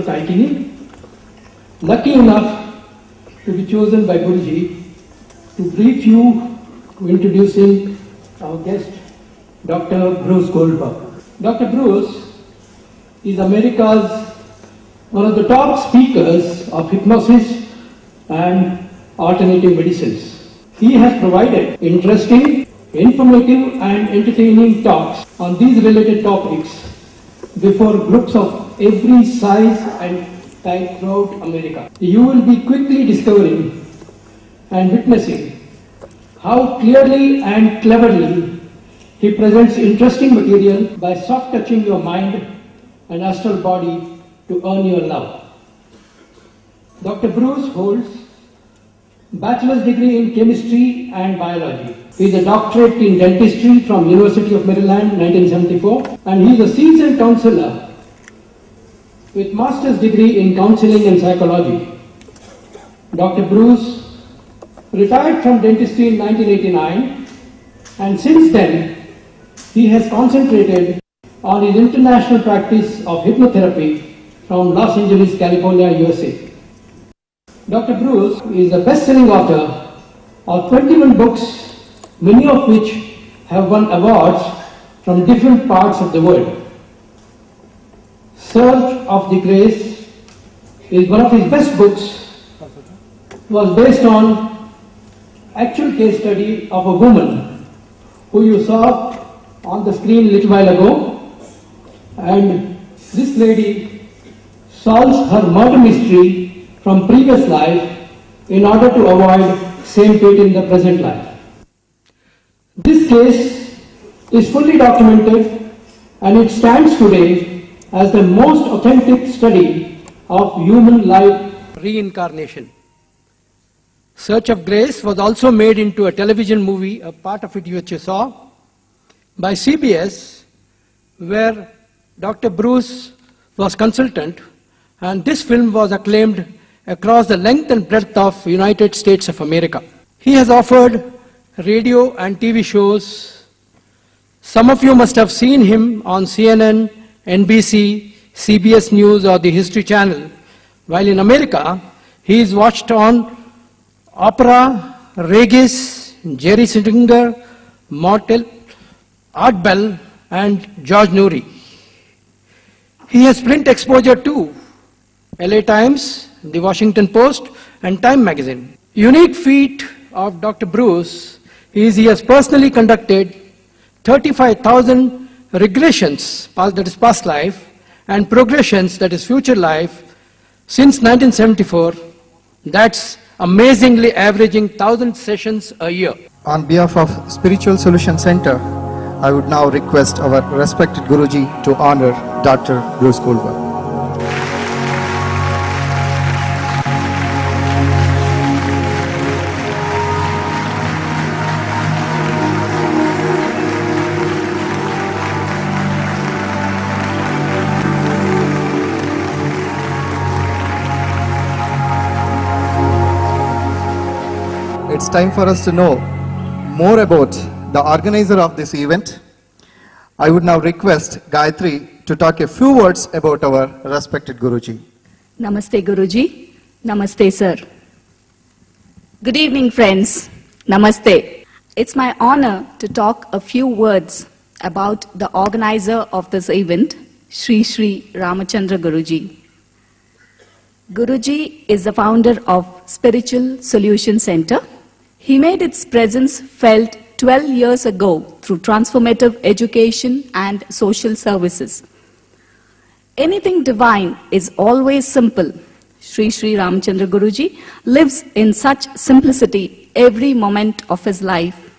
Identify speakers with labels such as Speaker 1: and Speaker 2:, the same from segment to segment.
Speaker 1: Ramachandra Guruji, lucky enough to be chosen by Guruji to brief you, to introducing our guest, Dr. Bruce Goldberg. Dr. Bruce is America's one of the top speakers of hypnosis and alternative medicines. He has provided interesting, informative and entertaining talks on these related topics before groups of every size and type throughout America. You will be quickly discovering and witnessing how clearly and cleverly he presents interesting material by soft touching your mind and astral body to earn your love. Dr. Bruce holds bachelor's degree in chemistry and biology. He is a doctorate in dentistry from University of Maryland, 1974, and he is a seasoned counselor with master's degree in counseling and psychology. Dr. Bruce retired from dentistry in 1989, and since then he has concentrated on his international practice of hypnotherapy from Los Angeles, California, USA. Dr. Bruce is a best-selling author of 21 books, many of which have won awards from different parts of the world. Search of the Grace is one of his best books. It was based on actual case study of a woman who you saw on the screen a little while ago, and this lady solves her murder mystery from previous life in order to avoid same fate in the present life. This case is fully documented and it stands today as the most authentic study of human life reincarnation. Search of Grace was also made into a television movie, a part of it which you saw, by CBS, where Dr. Bruce was consultant, and this film was acclaimed across the length and breadth of the United States of America. He has offered radio and TV shows. Some of you must have seen him on CNN, NBC, CBS News or the History Channel, while in America he is watched on Oprah, Regis, Jerry Springer, Mortel, Art Bell and George Noory. He has print exposure to LA Times, the Washington Post and Time magazine. Unique feat of Dr. Bruce is he has personally conducted 35,000 regressions, that is past life, and progressions, that is future life, since 1974. That's amazingly averaging 1,000 sessions a year.
Speaker 2: On behalf of Spiritual Solution Center, I would now request our respected Guruji to honor Dr. Bruce Goldberg. It's time for us to know more about the organizer of this event. I would now request Gayatri to talk a few words about our respected Guruji.
Speaker 3: Namaste Guruji. Namaste sir. Good evening friends. Namaste. It's my honor to talk a few words about the organizer of this event, Sri Ramachandra Guruji. Guruji is the founder of Spiritual Solution Center. He made its presence felt 12 years ago through transformative education and social services. Anything divine is always simple. Sri Ramachandra Guruji lives in such simplicity every moment of his life.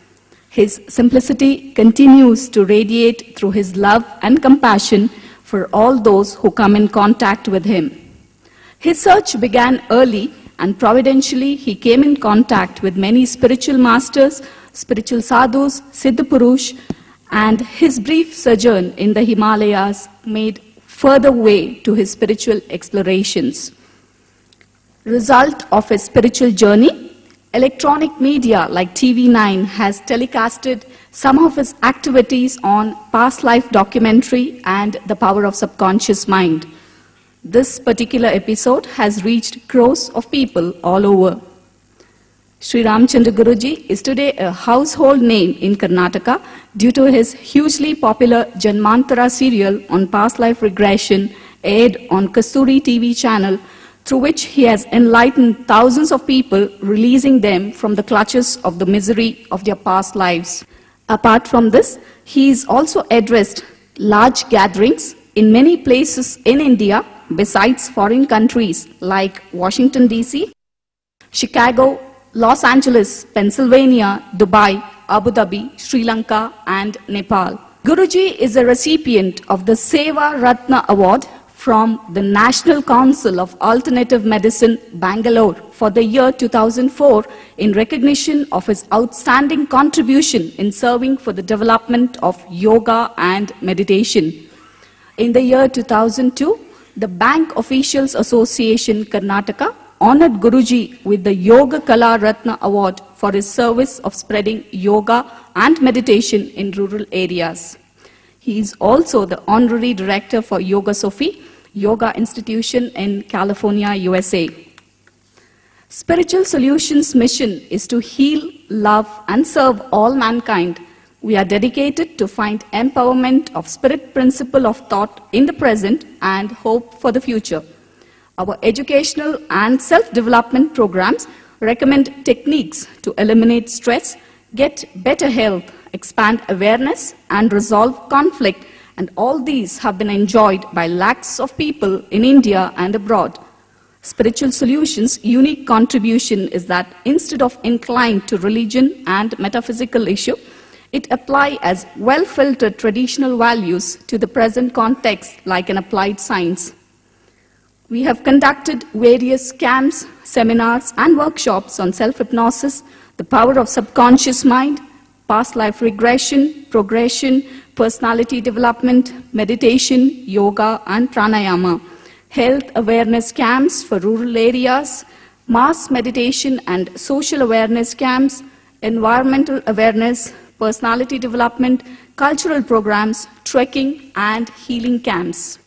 Speaker 3: His simplicity continues to radiate through his love and compassion for all those who come in contact with him. His search began early, and providentially he came in contact with many spiritual masters, spiritual sadhus, Siddha Purush, and his brief sojourn in the Himalayas made further way to his spiritual explorations. Result of his spiritual journey, electronic media like TV9 has telecasted some of his activities on past life documentary and the power of subconscious mind. This particular episode has reached crores of people all over. Sri Ramachandra Guruji is today a household name in Karnataka due to his hugely popular Janmantara serial on past life regression aired on Kasturi TV channel, through which he has enlightened thousands of people, releasing them from the clutches of the misery of their past lives. Apart from this, he has also addressed large gatherings in many places in India besides foreign countries like Washington DC, Chicago, Los Angeles, Pennsylvania, Dubai, Abu Dhabi, Sri Lanka and Nepal. Guruji is a recipient of the Seva Ratna Award from the National Council of Alternative Medicine, Bangalore for the year 2004 in recognition of his outstanding contribution in serving for the development of yoga and meditation. In the year 2002, the Bank Officials Association Karnataka honored Guruji with the Yoga Kala Ratna Award for his service of spreading yoga and meditation in rural areas. He is also the Honorary Director for Yoga Sophie, Yoga Institution in California, USA. Spiritual Solutions' mission is to heal, love, and serve all mankind. We are dedicated to find empowerment of spirit principle of thought in the present and hope for the future. Our educational and self-development programs recommend techniques to eliminate stress, get better health, expand awareness, and resolve conflict, and all these have been enjoyed by lakhs of people in India and abroad. Spiritual Solutions' unique contribution is that instead of inclined to religion and metaphysical issue, it applies as well-filtered traditional values to the present context like an applied science. We have conducted various camps, seminars, and workshops on self-hypnosis, the power of subconscious mind, past life regression, progression, personality development, meditation, yoga, and pranayama, health awareness camps for rural areas, mass meditation and social awareness camps, environmental awareness, personality development, cultural programs, trekking, and healing camps.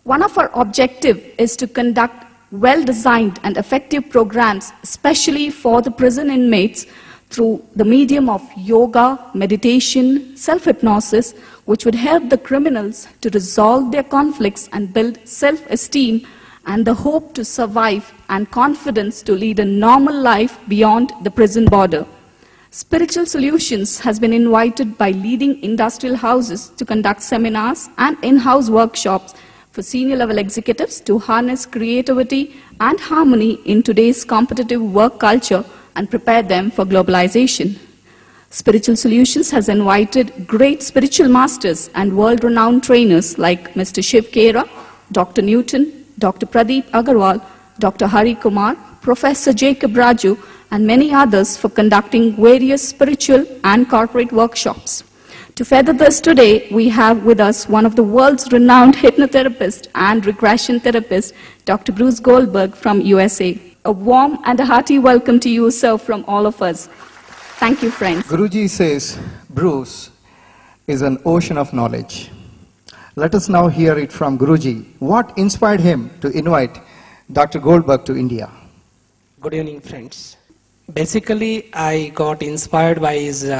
Speaker 3: One of our objectives is to conduct well-designed and effective programs, especially for the prison inmates, through the medium of yoga, meditation, self-hypnosis, which would help the criminals to resolve their conflicts and build self-esteem and the hope to survive and confidence to lead a normal life beyond the prison border. Spiritual Solutions has been invited by leading industrial houses to conduct seminars and in-house workshops for senior level executives to harness creativity and harmony in today's competitive work culture and prepare them for globalization. Spiritual Solutions has invited great spiritual masters and world-renowned trainers like Mr. Shiv Khera, Dr. Newton, Dr. Pradeep Agarwal, Dr. Hari Kumar, Professor Jacob Raju, and many others for conducting various spiritual and corporate workshops. To further this today, we have with us one of the world's renowned hypnotherapist and regression therapist, Dr. Bruce Goldberg from USA. A warm and a hearty welcome to you, sir, from all of us. Thank you, friends.
Speaker 2: Guruji says Bruce is an ocean of knowledge. Let us now hear it from Guruji. What inspired him to invite Dr. Goldberg to India?
Speaker 4: Good evening, friends. Basically, I got inspired by his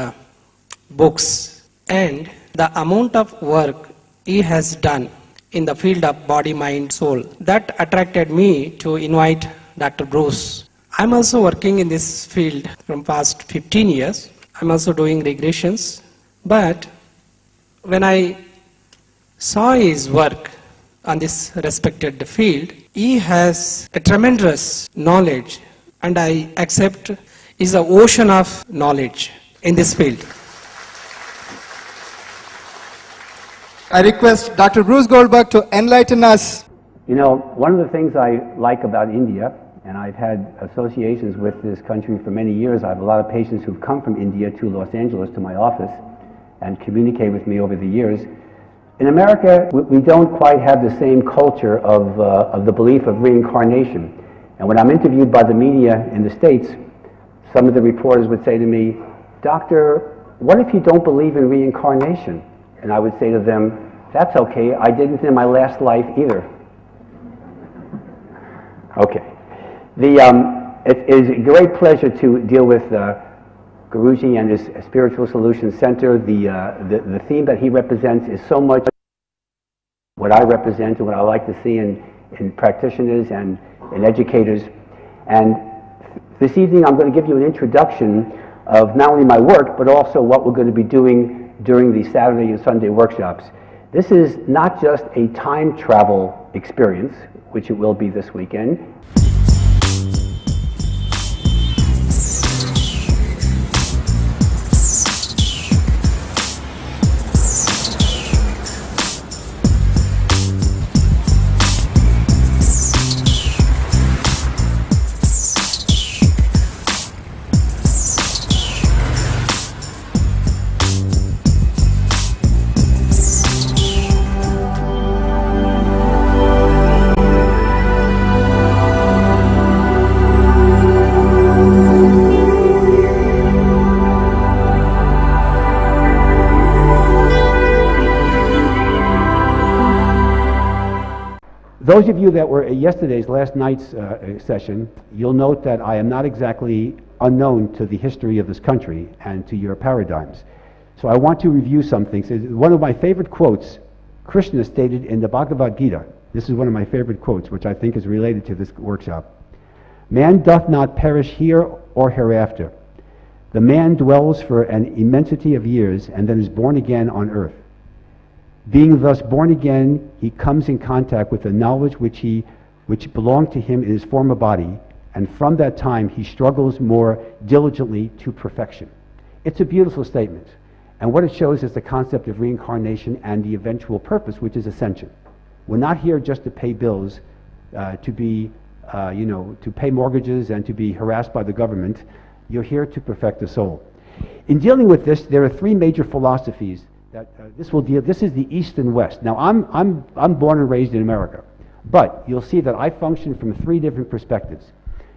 Speaker 4: books and the amount of work he has done in the field of body, mind, soul. That attracted me to invite Dr. Bruce. I'm also working in this field from past 15 years. I'm also doing regressions. But when I saw his work on this respected field, he has a tremendous knowledge, and I accept is an ocean of knowledge in this field.
Speaker 2: I request Dr. Bruce Goldberg to enlighten us.
Speaker 5: You know, one of the things I like about India, and I've had associations with this country for many years. I have a lot of patients who've come from India to Los Angeles to my office and communicate with me over the years. In America, we don't quite have the same culture of the belief of reincarnation. And when I'm interviewed by the media in the States, some of the reporters would say to me, "Doctor, what if you don't believe in reincarnation?" And I would say to them, "That's okay, I didn't in my last life either." Okay. It is a great pleasure to deal with Guruji and his Spiritual Solutions Center. The theme that he represents is so much what I represent and what I like to see in practitioners and in educators. And this evening I'm going to give you an introduction of not only my work, but also what we're going to be doing during the Saturday and Sunday workshops. This is not just a time travel experience, which it will be this weekend. Those of you that were at last night's session, you'll note that I am not exactly unknown to the history of this country and to your paradigms. So I want to review some things. One of my favorite quotes, Krishna stated in the Bhagavad Gita. This is one of my favorite quotes, which I think is related to this workshop. Man doth not perish here or hereafter. The man dwells for an immensity of years and then is born again on earth. Being thus born again, he comes in contact with the knowledge which belonged to him in his former body, and from that time he struggles more diligently to perfection. It's a beautiful statement, and what it shows is the concept of reincarnation and the eventual purpose, which is ascension. We're not here just to pay bills, to pay mortgages and to be harassed by the government. You're here to perfect the soul. In dealing with this, there are three major philosophies that this will deal. This is the East and West. Now, I'm born and raised in America, but you'll see that I function from three different perspectives.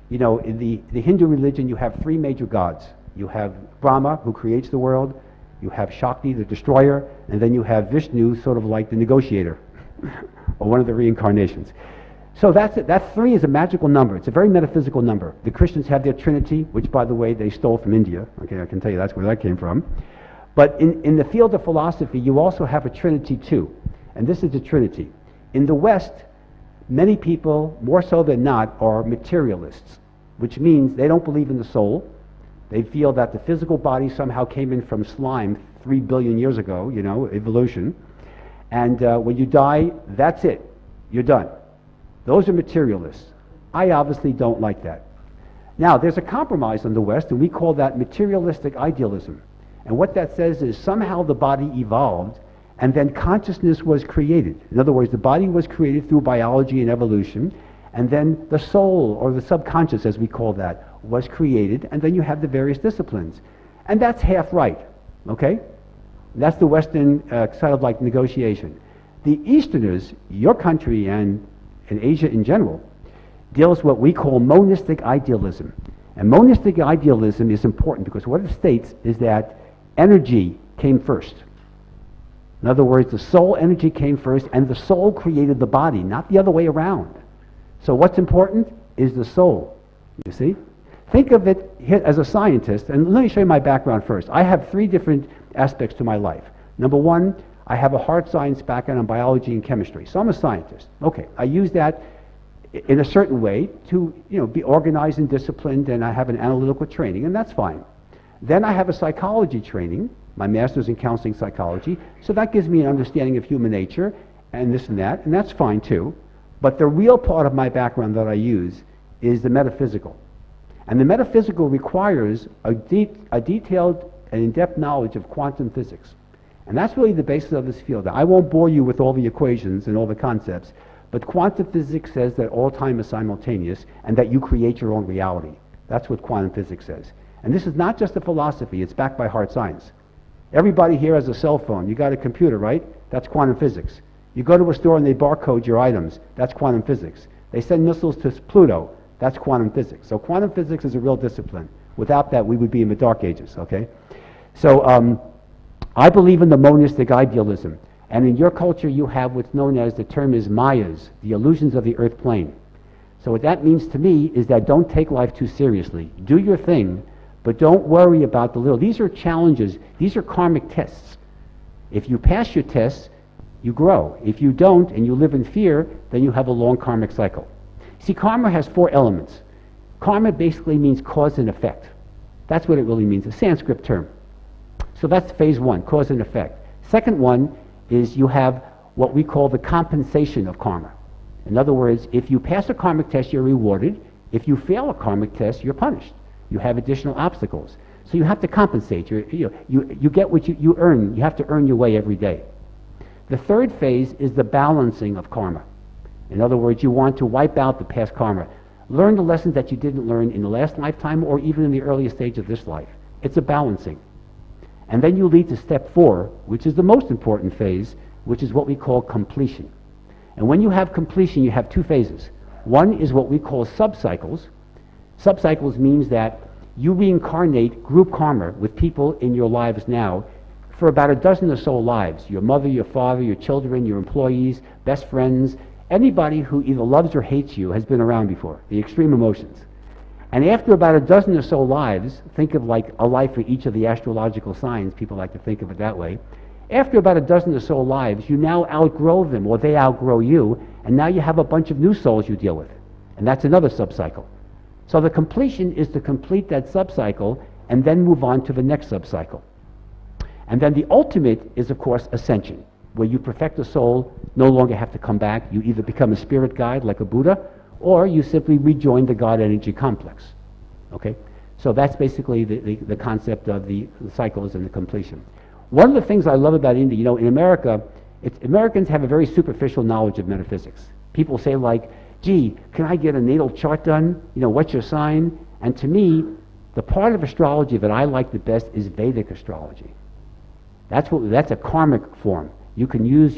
Speaker 5: You know, in the Hindu religion, you have three major gods. You have Brahma, who creates the world. You have Shakti, the destroyer, and then you have Vishnu, sort of like the negotiator, or one of the reincarnations. So that three is a magical number. It's a very metaphysical number. The Christians have their Trinity, which, by the way, they stole from India. Okay, I can tell you that's where that came from. But in the field of philosophy, you also have a Trinity too, and this is the Trinity. In the West, many people, more so than not, are materialists, which means they don't believe in the soul. They feel that the physical body somehow came in from slime 3 billion years ago, you know, evolution. And when you die, that's it. You're done. Those are materialists. I obviously don't like that. Now, there's a compromise in the West, and we call that materialistic idealism. And what that says is somehow the body evolved and then consciousness was created. In other words, the body was created through biology and evolution, and then the soul, or the subconscious as we call that, was created, and then you have the various disciplines. And that's half right, okay? That's the Western side of like negotiation. The Easterners, your country and Asia in general, deals with what we call monistic idealism. And monistic idealism is important because what it states is that energy came first. In other words, the soul energy came first, and the soul created the body, not the other way around. So what's important is the soul, you see? Think of it as a scientist, and let me show you my background first. I have three different aspects to my life. Number one, I have a hard science background in biology and chemistry, so I'm a scientist. Okay, I use that in a certain way to, you know, be organized and disciplined, and I have an analytical training, and that's fine. Then I have a psychology training, my master's in counseling psychology, so that gives me an understanding of human nature and this and that's fine too. But the real part of my background that I use is the metaphysical. And the metaphysical requires a detailed and in-depth knowledge of quantum physics. And that's really the basis of this field. I won't bore you with all the equations and all the concepts, but quantum physics says that all time is simultaneous and that you create your own reality. That's what quantum physics says. And this is not just a philosophy, it's backed by hard science. Everybody here has a cell phone. You got a computer, right? That's quantum physics. You go to a store and they barcode your items. That's quantum physics. They send missiles to Pluto. That's quantum physics. So quantum physics is a real discipline. Without that, we would be in the dark ages, okay? So I believe in the monistic idealism. And in your culture, you have what's known as, the term is Mayas, the illusions of the earth plane. So what that means to me is that don't take life too seriously. Do your thing, but don't worry about the little. These are challenges. These are karmic tests. If you pass your tests, you grow. If you don't and you live in fear, then you have a long karmic cycle. See, karma has 4 elements. Karma basically means cause and effect. That's what it really means, a Sanskrit term. So that's phase 1, cause and effect. Second one is you have what we call the compensation of karma. In other words, if you pass a karmic test, you're rewarded. If you fail a karmic test, you're punished. You have additional obstacles. So you have to compensate. You get what you earn. You have to earn your way every day. The third phase is the balancing of karma. In other words, you want to wipe out the past karma. Learn the lessons that you didn't learn in the last lifetime or even in the earliest stage of this life. It's a balancing. And then you lead to step 4, which is the most important phase, which is what we call completion. And when you have completion, you have 2 phases. One is what we call subcycles. Subcycles means that you reincarnate group karma with people in your lives now for about a dozen or so lives. Your mother, your father, your children, your employees, best friends, anybody who either loves or hates you has been around before, the extreme emotions. And after about a dozen or so lives, think of like a life for each of the astrological signs, people like to think of it that way. After about a dozen or so lives, you now outgrow them, or they outgrow you, and now you have a bunch of new souls you deal with. And that's another subcycle. So the completion is to complete that subcycle and then move on to the next subcycle. And then the ultimate is, of course, ascension, where you perfect the soul, no longer have to come back. You either become a spirit guide like a Buddha, or you simply rejoin the God energy complex. Okay? So that's basically the concept of the cycles and the completion. One of the things I love about India, you know, in America, Americans have a very superficial knowledge of metaphysics. People say like, gee, can I get a natal chart done? You know, what's your sign? And to me, the part of astrology that I like the best is Vedic astrology. That's a karmic form. You can use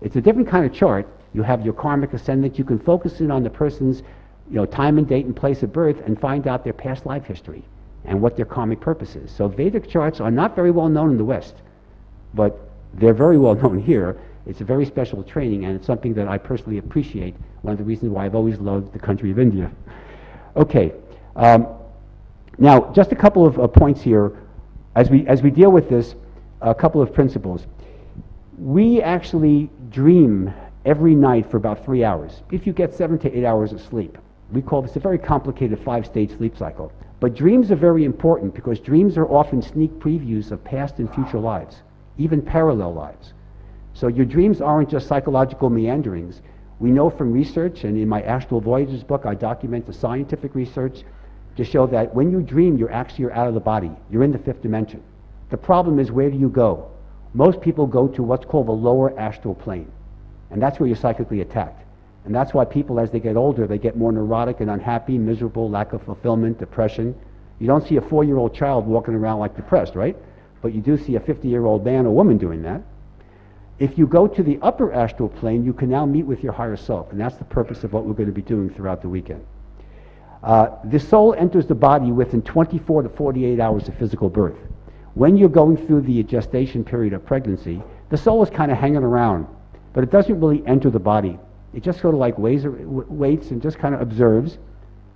Speaker 5: it's a different kind of chart. You have your karmic ascendant. You can focus in on the person's, you know, time and date and place of birth and find out their past life history and what their karmic purpose is. So Vedic charts are not very well known in the West, but they're very well known here. It's a very special training, and it's something that I personally appreciate. One of the reasons why I've always loved the country of India. Okay, now just a couple of points here. As we deal with this, a couple of principles. We actually dream every night for about 3 hours. If you get 7 to 8 hours of sleep, we call this a very complicated 5-stage sleep cycle. But dreams are very important because dreams are often sneak previews of past and future lives, even parallel lives. So your dreams aren't just psychological meanderings. We know from research, and in my Astral Voyages book, I document the scientific research to show that when you dream, you're out of the body. You're in the 5th dimension. The problem is, where do you go? Most people go to what's called the lower astral plane. And that's where you're psychically attacked. And that's why people, as they get older, they get more neurotic and unhappy, miserable, lack of fulfillment, depression. You don't see a 4-year-old child walking around like depressed, right? But you do see a 50-year-old man or woman doing that. If you go to the upper astral plane, you can now meet with your higher self. And that's the purpose of what we're going to be doing throughout the weekend. The soul enters the body within 24 to 48 hours of physical birth. When you're going through the gestation period of pregnancy, the soul is kind of hanging around, but it doesn't really enter the body. It just sort of like waits and just kind of observes.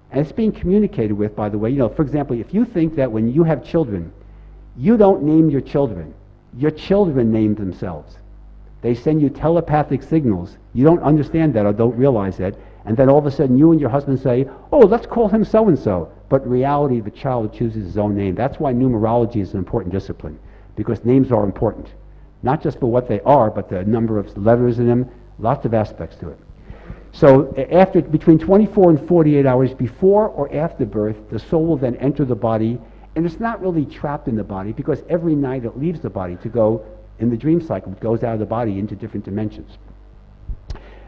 Speaker 5: And it's being communicated with, by the way. You know, for example, if you think that when you have children, you don't name your children name themselves. They send you telepathic signals. You don't understand that or don't realize that. And then all of a sudden you and your husband say, oh, let's call him so-and-so. But in reality, the child chooses his own name. That's why numerology is an important discipline, because names are important. Not just for what they are, but the number of letters in them, lots of aspects to it. So between 24 and 48 hours before or after birth, the soul will then enter the body, and it's not really trapped in the body, because every night it leaves the body to go in the dream cycle. It goes out of the body into different dimensions.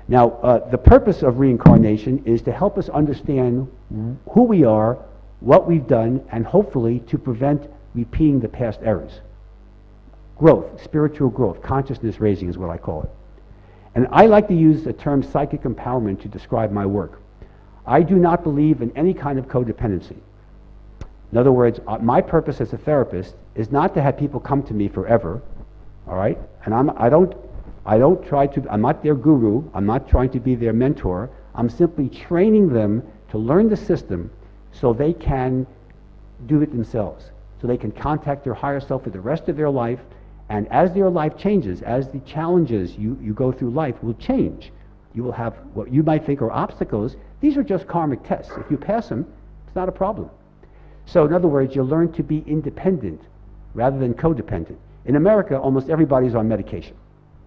Speaker 5: Now, the purpose of reincarnation is to help us understand who we are, what we've done, and hopefully to prevent repeating the past errors. Growth, spiritual growth, consciousness raising is what I call it. And I like to use the term psychic empowerment to describe my work. I do not believe in any kind of codependency. In other words, my purpose as a therapist is not to have people come to me forever, all right? And I'm not their guru. I'm not trying to be their mentor. I'm simply training them to learn the system so they can do it themselves, so they can contact their higher self for the rest of their life. And as their life changes, as the challenges you go through life will change, you will have what you might think are obstacles. These are just karmic tests. If you pass them, it's not a problem. So in other words, you learn to be independent rather than codependent. In America, almost everybody's on medication.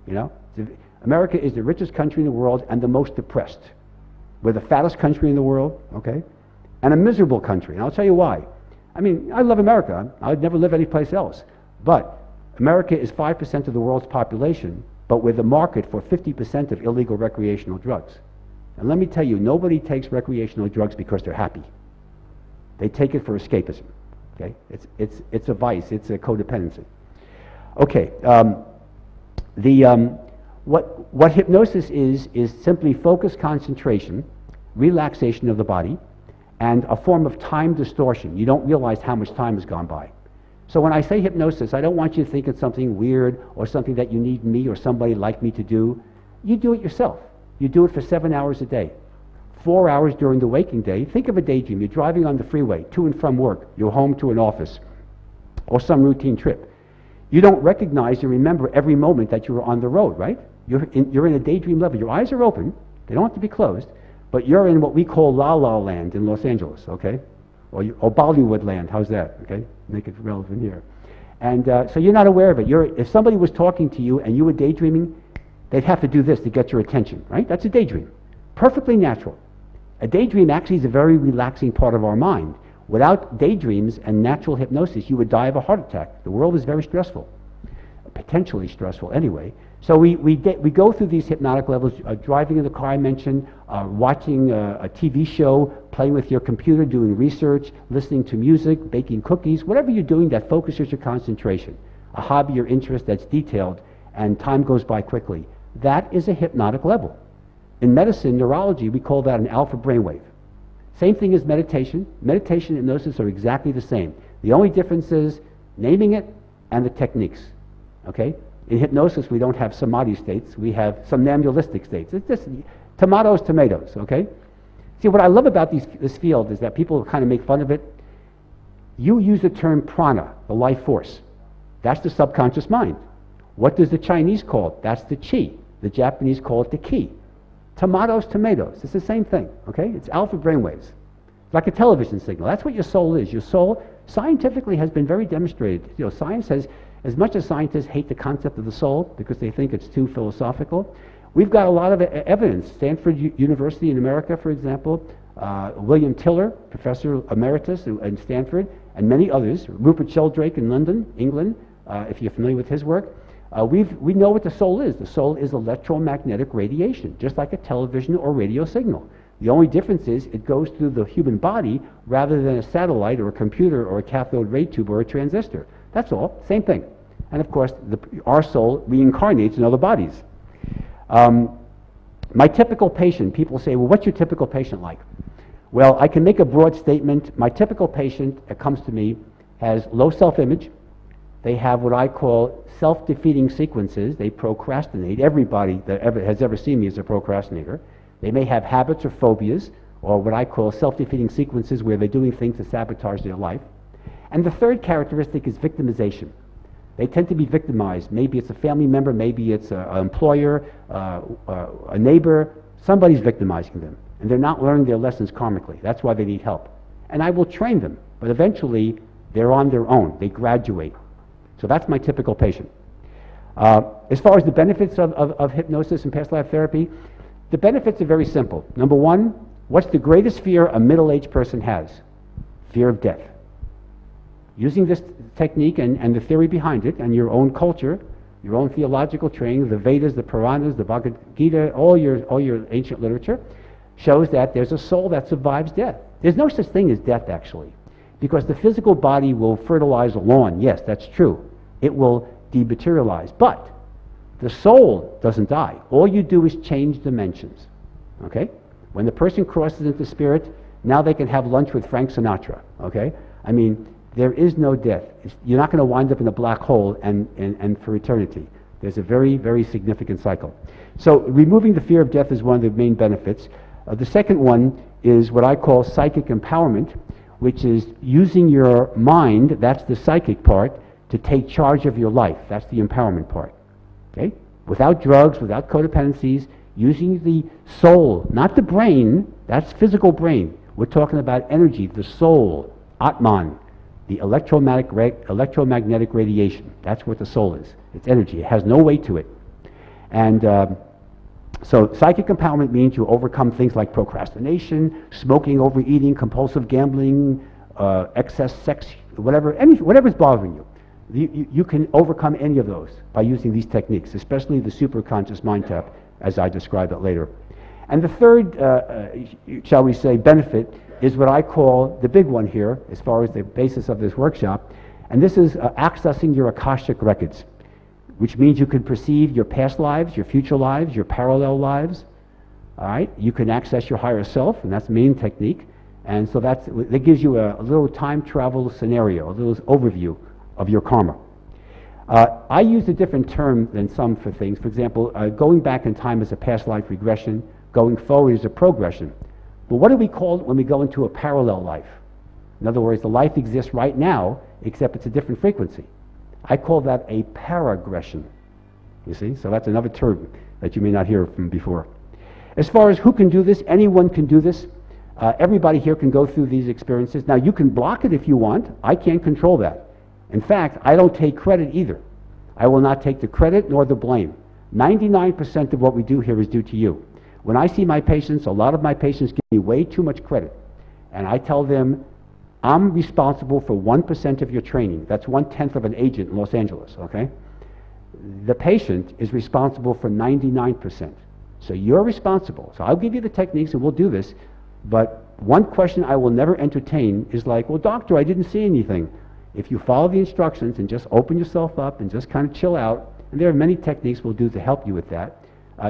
Speaker 5: You know, America is the richest country in the world and the most depressed. We're the fattest country in the world, okay, and a miserable country. And I'll tell you why. I mean, I love America. I'd never live anyplace else. But America is 5% of the world's population, but we're the market for 50% of illegal recreational drugs. And let me tell you, nobody takes recreational drugs because they're happy. They take it for escapism. Okay, it's a vice. It's a codependency. Okay, what hypnosis is simply focused concentration, relaxation of the body, and a form of time distortion. You don't realize how much time has gone by. So when I say hypnosis, I don't want you to think it's something weird or something that you need me or somebody like me to do. You do it yourself. You do it for 7 hours a day. 4 hours during the waking day. Think of a daydream. You're driving on the freeway to and from work. You're home to an office or some routine trip. You don't recognize or remember every moment that you were on the road, right? You're in a daydream level. Your eyes are open. They don't have to be closed. But you're in what we call La La Land in Los Angeles, okay? Or Bollywood land. How's that? Okay? Make it relevant here. And so you're not aware of it. If somebody was talking to you and you were daydreaming, they'd have to do this to get your attention, right? That's a daydream. Perfectly natural. A daydream actually is a very relaxing part of our mind. Without daydreams and natural hypnosis, you would die of a heart attack. The world is very stressful, potentially stressful anyway. So we go through these hypnotic levels, driving in the car I mentioned, watching a TV show, playing with your computer, doing research, listening to music, baking cookies, whatever you're doing that focuses your concentration, a hobby or interest that's detailed, and time goes by quickly. That is a hypnotic level. In medicine, neurology, we call that an alpha brainwave. Same thing as meditation. Meditation and hypnosis are exactly the same. The only difference is naming it and the techniques. Okay? In hypnosis, we don't have samadhi states. We have somnambulistic states. It's just tomatoes, tomatoes. Okay? See, what I love about this field is that people kind of make fun of it. You use the term prana, the life force. That's the subconscious mind. What does the Chinese call it? That's the chi. The Japanese call it the ki. Tomatoes, tomatoes. It's the same thing, okay? It's alpha brainwaves. It's like a television signal. That's what your soul is. Your soul, scientifically, has been very demonstrated. You know, science has, as much as scientists hate the concept of the soul because they think it's too philosophical, we've got a lot of evidence. Stanford University in America, for example, William Tiller, professor emeritus in Stanford, and many others, Rupert Sheldrake in London, England, if you're familiar with his work, we know what the soul is. The soul is electromagnetic radiation, just like a television or radio signal. The only difference is it goes through the human body rather than a satellite or a computer or a cathode ray tube or a transistor. That's all, same thing. And of course, our soul reincarnates in other bodies. My typical patient, people say, well, what's your typical patient like? Well, I can make a broad statement. My typical patient that comes to me has low self-image. They have what I call self-defeating sequences. They procrastinate. Everybody that has ever seen me is a procrastinator. They may have habits or phobias, or what I call self-defeating sequences where they're doing things to sabotage their life. And the third characteristic is victimization. They tend to be victimized. Maybe it's a family member, maybe it's an employer, a neighbor. Somebody's victimizing them, and they're not learning their lessons karmically. That's why they need help. And I will train them, but eventually they're on their own. They graduate. So that's my typical patient. As far as the benefits of hypnosis and past life therapy, the benefits are very simple. Number one, what's the greatest fear a middle-aged person has? Fear of death. Using this technique and the theory behind it and your own culture, your own theological training, the Vedas, the Puranas, the Bhagavad Gita, all your ancient literature, shows that there's a soul that survives death. There's no such thing as death, actually. Because the physical body will fertilize a lawn. Yes, that's true. It will dematerialize. But the soul doesn't die. All you do is change dimensions. Okay? When the person crosses into spirit, now they can have lunch with Frank Sinatra. Okay? I mean, there is no death. You're not going to wind up in a black hole and for eternity. There's a very, very significant cycle. So removing the fear of death is one of the main benefits. The second one is what I call psychic empowerment, which is using your mind, that's the psychic part, to take charge of your life. That's the empowerment part. Okay? Without drugs, without codependencies, using the soul, not the brain, that's physical brain. We're talking about energy, the soul, Atman, the electromagnetic radiation. That's what the soul is. It's energy. It has no weight to it. And so psychic empowerment means you overcome things like procrastination, smoking, overeating, compulsive gambling, excess sex, whatever's bothering you. You can overcome any of those by using these techniques, especially the superconscious mind tap, as I describe it later. And the third, shall we say, benefit is what I call the big one here, as far as the basis of this workshop, and this is accessing your Akashic records, which means you can perceive your past lives, your future lives, your parallel lives. All right, you can access your higher self, and that's the main technique. And so that gives you a little time travel scenario, a little overview of your karma. I use a different term than some for things. For example, going back in time is a past life regression. Going forward is a progression. But what do we call it when we go into a parallel life? In other words, the life exists right now, except it's a different frequency. I call that a paragression. You see? So that's another term that you may not hear from before. As far as who can do this, anyone can do this. Everybody here can go through these experiences. Now, you can block it if you want. I can't control that. In fact, I don't take credit either. I will not take the credit nor the blame. 99% of what we do here is due to you. When I see my patients, a lot of my patients give me way too much credit. And I tell them, I'm responsible for 1% of your training. That's 1/10 of an agent in Los Angeles, okay? The patient is responsible for 99%. So you're responsible. So I'll give you the techniques and we'll do this. But one question I will never entertain is like, well, doctor, I didn't see anything. If you follow the instructions and just open yourself up and just kind of chill out, and there are many techniques we'll do to help you with that,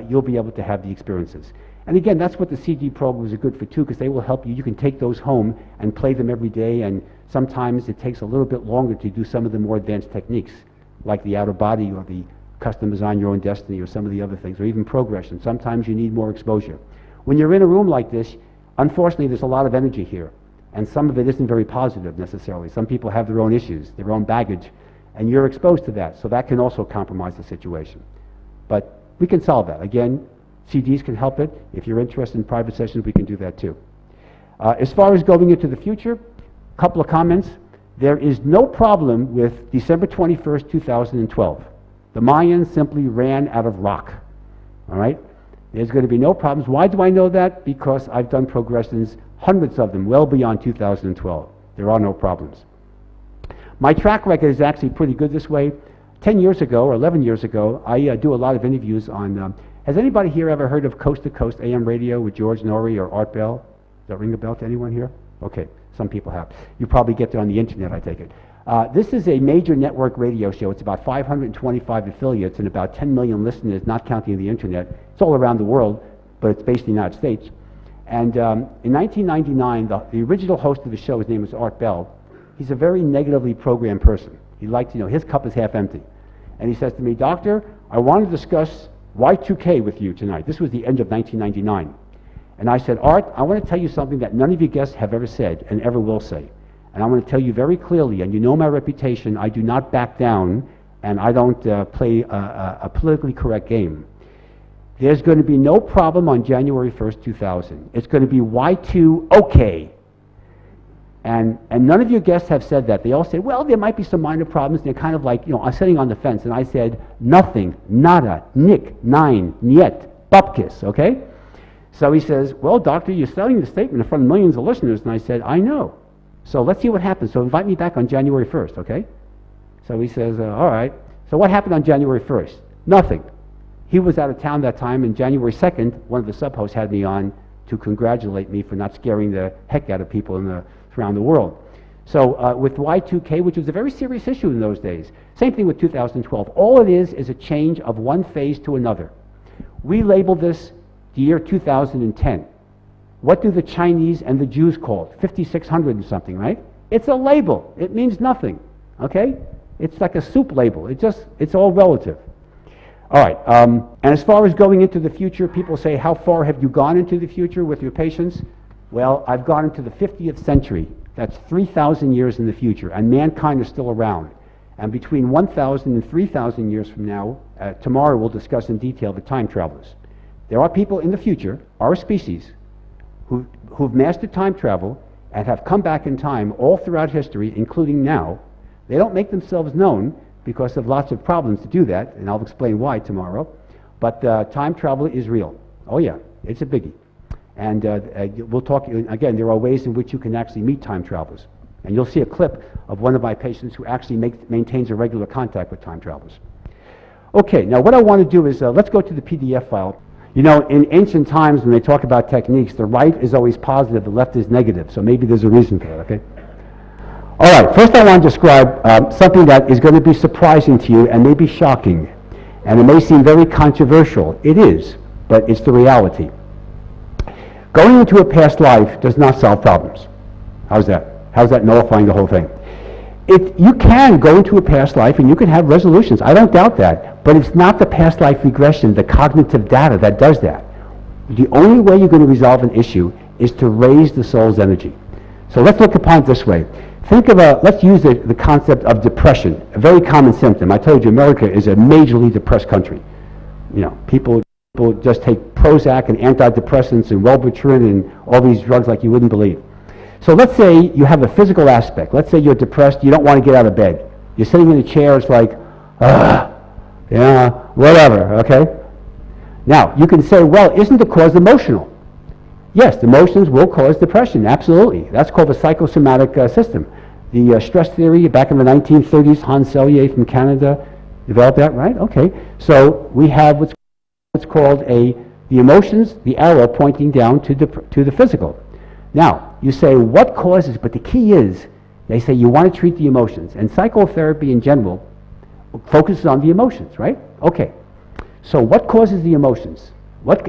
Speaker 5: you'll be able to have the experiences. And again, that's what the CD programs are good for too, because they will help you. You can take those home and play them every day, and sometimes it takes a little bit longer to do some of the more advanced techniques, like the outer body or the custom design your own destiny or some of the other things, or even progression. Sometimes you need more exposure. When you're in a room like this, unfortunately, there's a lot of energy here, and some of it isn't very positive necessarily. Some people have their own issues, their own baggage, and you're exposed to that, so that can also compromise the situation. But we can solve that. Again, CDs can help it. If you're interested in private sessions, we can do that too. As far as going into the future, a couple of comments. There is no problem with December 21st, 2012. The Mayans simply ran out of rock. All right? There's going to be no problems. Why do I know that? Because I've done progressions, hundreds of them, well beyond 2012. There are no problems. My track record is actually pretty good this way. 10 years ago, or 11 years ago, I do a lot of interviews on, has anybody here ever heard of Coast to Coast AM radio with George Norrie or Art Bell? Does that ring a bell to anyone here? Okay, some people have. You probably get it on the internet, I take it. This is a major network radio show. It's about 525 affiliates and about 10 million listeners, not counting the internet. It's all around the world, but it's based in the United States. And in 1999, the original host of the show, his name was Art Bell. He's a very negatively programmed person. He likes, you know, his cup is half empty. And he says to me, Doctor, I want to discuss Y2K with you tonight. This was the end of 1999. And I said, Art, I want to tell you something that none of you guests have ever said and ever will say. And I want to tell you very clearly, and you know my reputation, I do not back down, and I don't play a politically correct game. There's going to be no problem on January 1st, 2000. It's going to be Y2OK. And none of your guests have said that. They all say, well, there might be some minor problems. And they're kind of like, you know, I'm sitting on the fence. And I said, nothing, nada, nick, nine, niet, bupkis, okay? So he says, well, doctor, you're selling the statement in front of millions of listeners. And I said, I know. So let's see what happens. So invite me back on January 1st, okay? So he says, all right. So what happened on January 1st? Nothing. He was out of town that time, and January 2nd, one of the sub-hosts had me on to congratulate me for not scaring the heck out of people around the world. So with Y2K, which was a very serious issue in those days, same thing with 2012. All it is a change of one phase to another. We label this the year 2010. What do the Chinese and the Jews call it? 5600 and something, right? It's a label. It means nothing, okay? It's like a soup label. It's all relative. All right, and as far as going into the future, people say, how far have you gone into the future with your patients? Well, I've gone into the 50th century. That's 3,000 years in the future, and mankind is still around. And between 1,000 and 3,000 years from now, tomorrow we'll discuss in detail the time travelers. There are people in the future, our species, who've mastered time travel and have come back in time all throughout history, including now. They don't make themselves known because of lots of problems to do that, and I'll explain why tomorrow. But time travel is real. Oh yeah, it's a biggie. And we'll talk, again, there are ways in which you can actually meet time travelers. And you'll see a clip of one of my patients who actually maintains a regular contact with time travelers. Okay, now what I want to do is, let's go to the PDF file. You know, in ancient times when they talk about techniques, the right is always positive, the left is negative, so maybe there's a reason for that, okay? All right, first I want to describe something that is going to be surprising to you and maybe shocking. And it may seem very controversial. It is, but it's the reality. Going into a past life does not solve problems. How's that? How's that nullifying the whole thing? You can go into a past life and you can have resolutions. I don't doubt that. But it's not the past life regression, the cognitive data that does that. The only way you're going to resolve an issue is to raise the soul's energy. So let's look upon it this way. Think of let's use the concept of depression, a very common symptom. I told you America is a majorly depressed country. You know, people just take Prozac and antidepressants and Wellbutrin and all these drugs like you wouldn't believe. So let's say you have a physical aspect. Let's say you're depressed, you don't want to get out of bed. You're sitting in a chair, it's like, yeah, whatever, okay? Now, you can say, well, isn't the cause emotional? Yes, emotions will cause depression, absolutely. That's called the psychosomatic system. The stress theory back in the 1930s, Hans Selye from Canada developed that, right? Okay, so we have what's called the emotions, the arrow pointing down to the physical. Now, you say, what causes, but the key is, they say you want to treat the emotions, and psychotherapy in general focuses on the emotions, right? Okay, so what causes the emotions?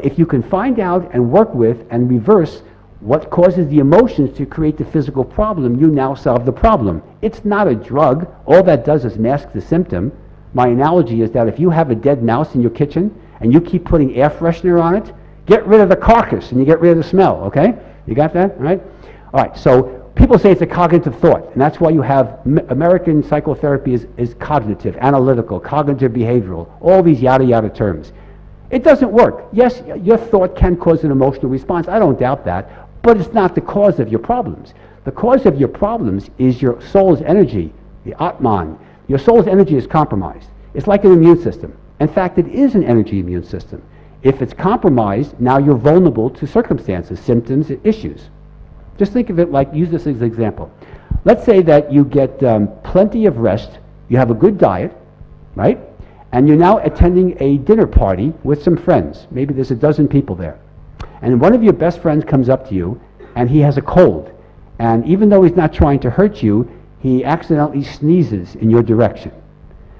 Speaker 5: If you can find out and work with and reverse what causes the emotions to create the physical problem, you now solve the problem. It's not a drug. All that does is mask the symptom. My analogy is that if you have a dead mouse in your kitchen and you keep putting air freshener on it, get rid of the carcass and you get rid of the smell, okay? You got that, right? All right, so people say it's a cognitive thought, and that's why you have American psychotherapy is cognitive, analytical, cognitive behavioral, all these yada yada terms. It doesn't work. Yes, your thought can cause an emotional response. I don't doubt that, but it's not the cause of your problems. The cause of your problems is your soul's energy, the Atman. Your soul's energy is compromised. It's like an immune system. In fact, it is an energy immune system. If it's compromised, now you're vulnerable to circumstances, symptoms, issues. Just think of it like, use this as an example. Let's say that you get plenty of rest, you have a good diet, right? And you're now attending a dinner party with some friends. Maybe there's a dozen people there. And one of your best friends comes up to you, and he has a cold. And even though he's not trying to hurt you, he accidentally sneezes in your direction.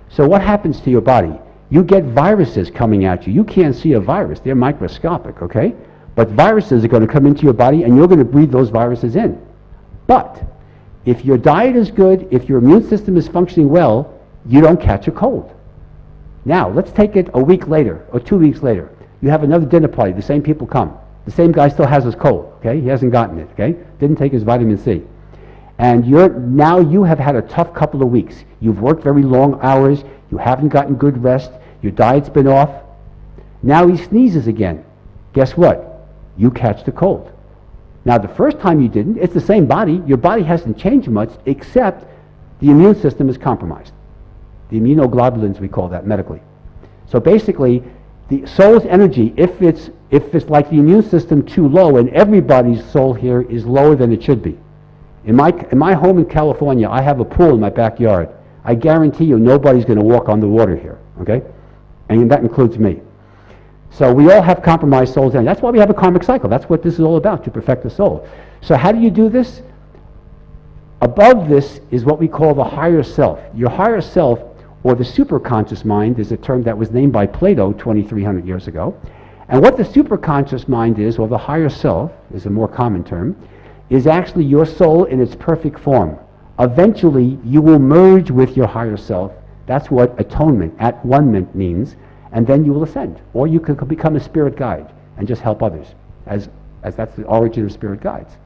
Speaker 5: So what happens to your body? You get viruses coming at you. You can't see a virus. They're microscopic, okay? But viruses are going to come into your body, and you're going to breathe those viruses in. But if your diet is good, if your immune system is functioning well, you don't catch a cold. Now, let's take it a week later or 2 weeks later. You have another dinner party. The same people come. The same guy still has his cold, okay? He hasn't gotten it, okay? Didn't take his vitamin C. And now you have had a tough couple of weeks. You've worked very long hours. You haven't gotten good rest. Your diet's been off. Now he sneezes again. Guess what? You catch the cold. Now, the first time you didn't, it's the same body. Your body hasn't changed much, except the immune system is compromised. The immunoglobulins, we call that medically. So basically, the soul's energy, if it's like the immune system too low, and everybody's soul here is lower than it should be. In my home in California, I have a pool in my backyard. I guarantee you nobody's going to walk on the water here, okay? And that includes me. So we all have compromised souls, and that's why we have a karmic cycle. That's what this is all about, to perfect the soul. So how do you do this? Above this is what we call the higher self. Your higher self, or the superconscious mind, is a term that was named by Plato 2,300 years ago. And what the superconscious mind is, or the higher self, is a more common term, is actually your soul in its perfect form. Eventually, you will merge with your higher self. That's what atonement, at-one-ment means. and then you will ascend. Or you could become a spirit guide and just help others, as that's the origin of spirit guides.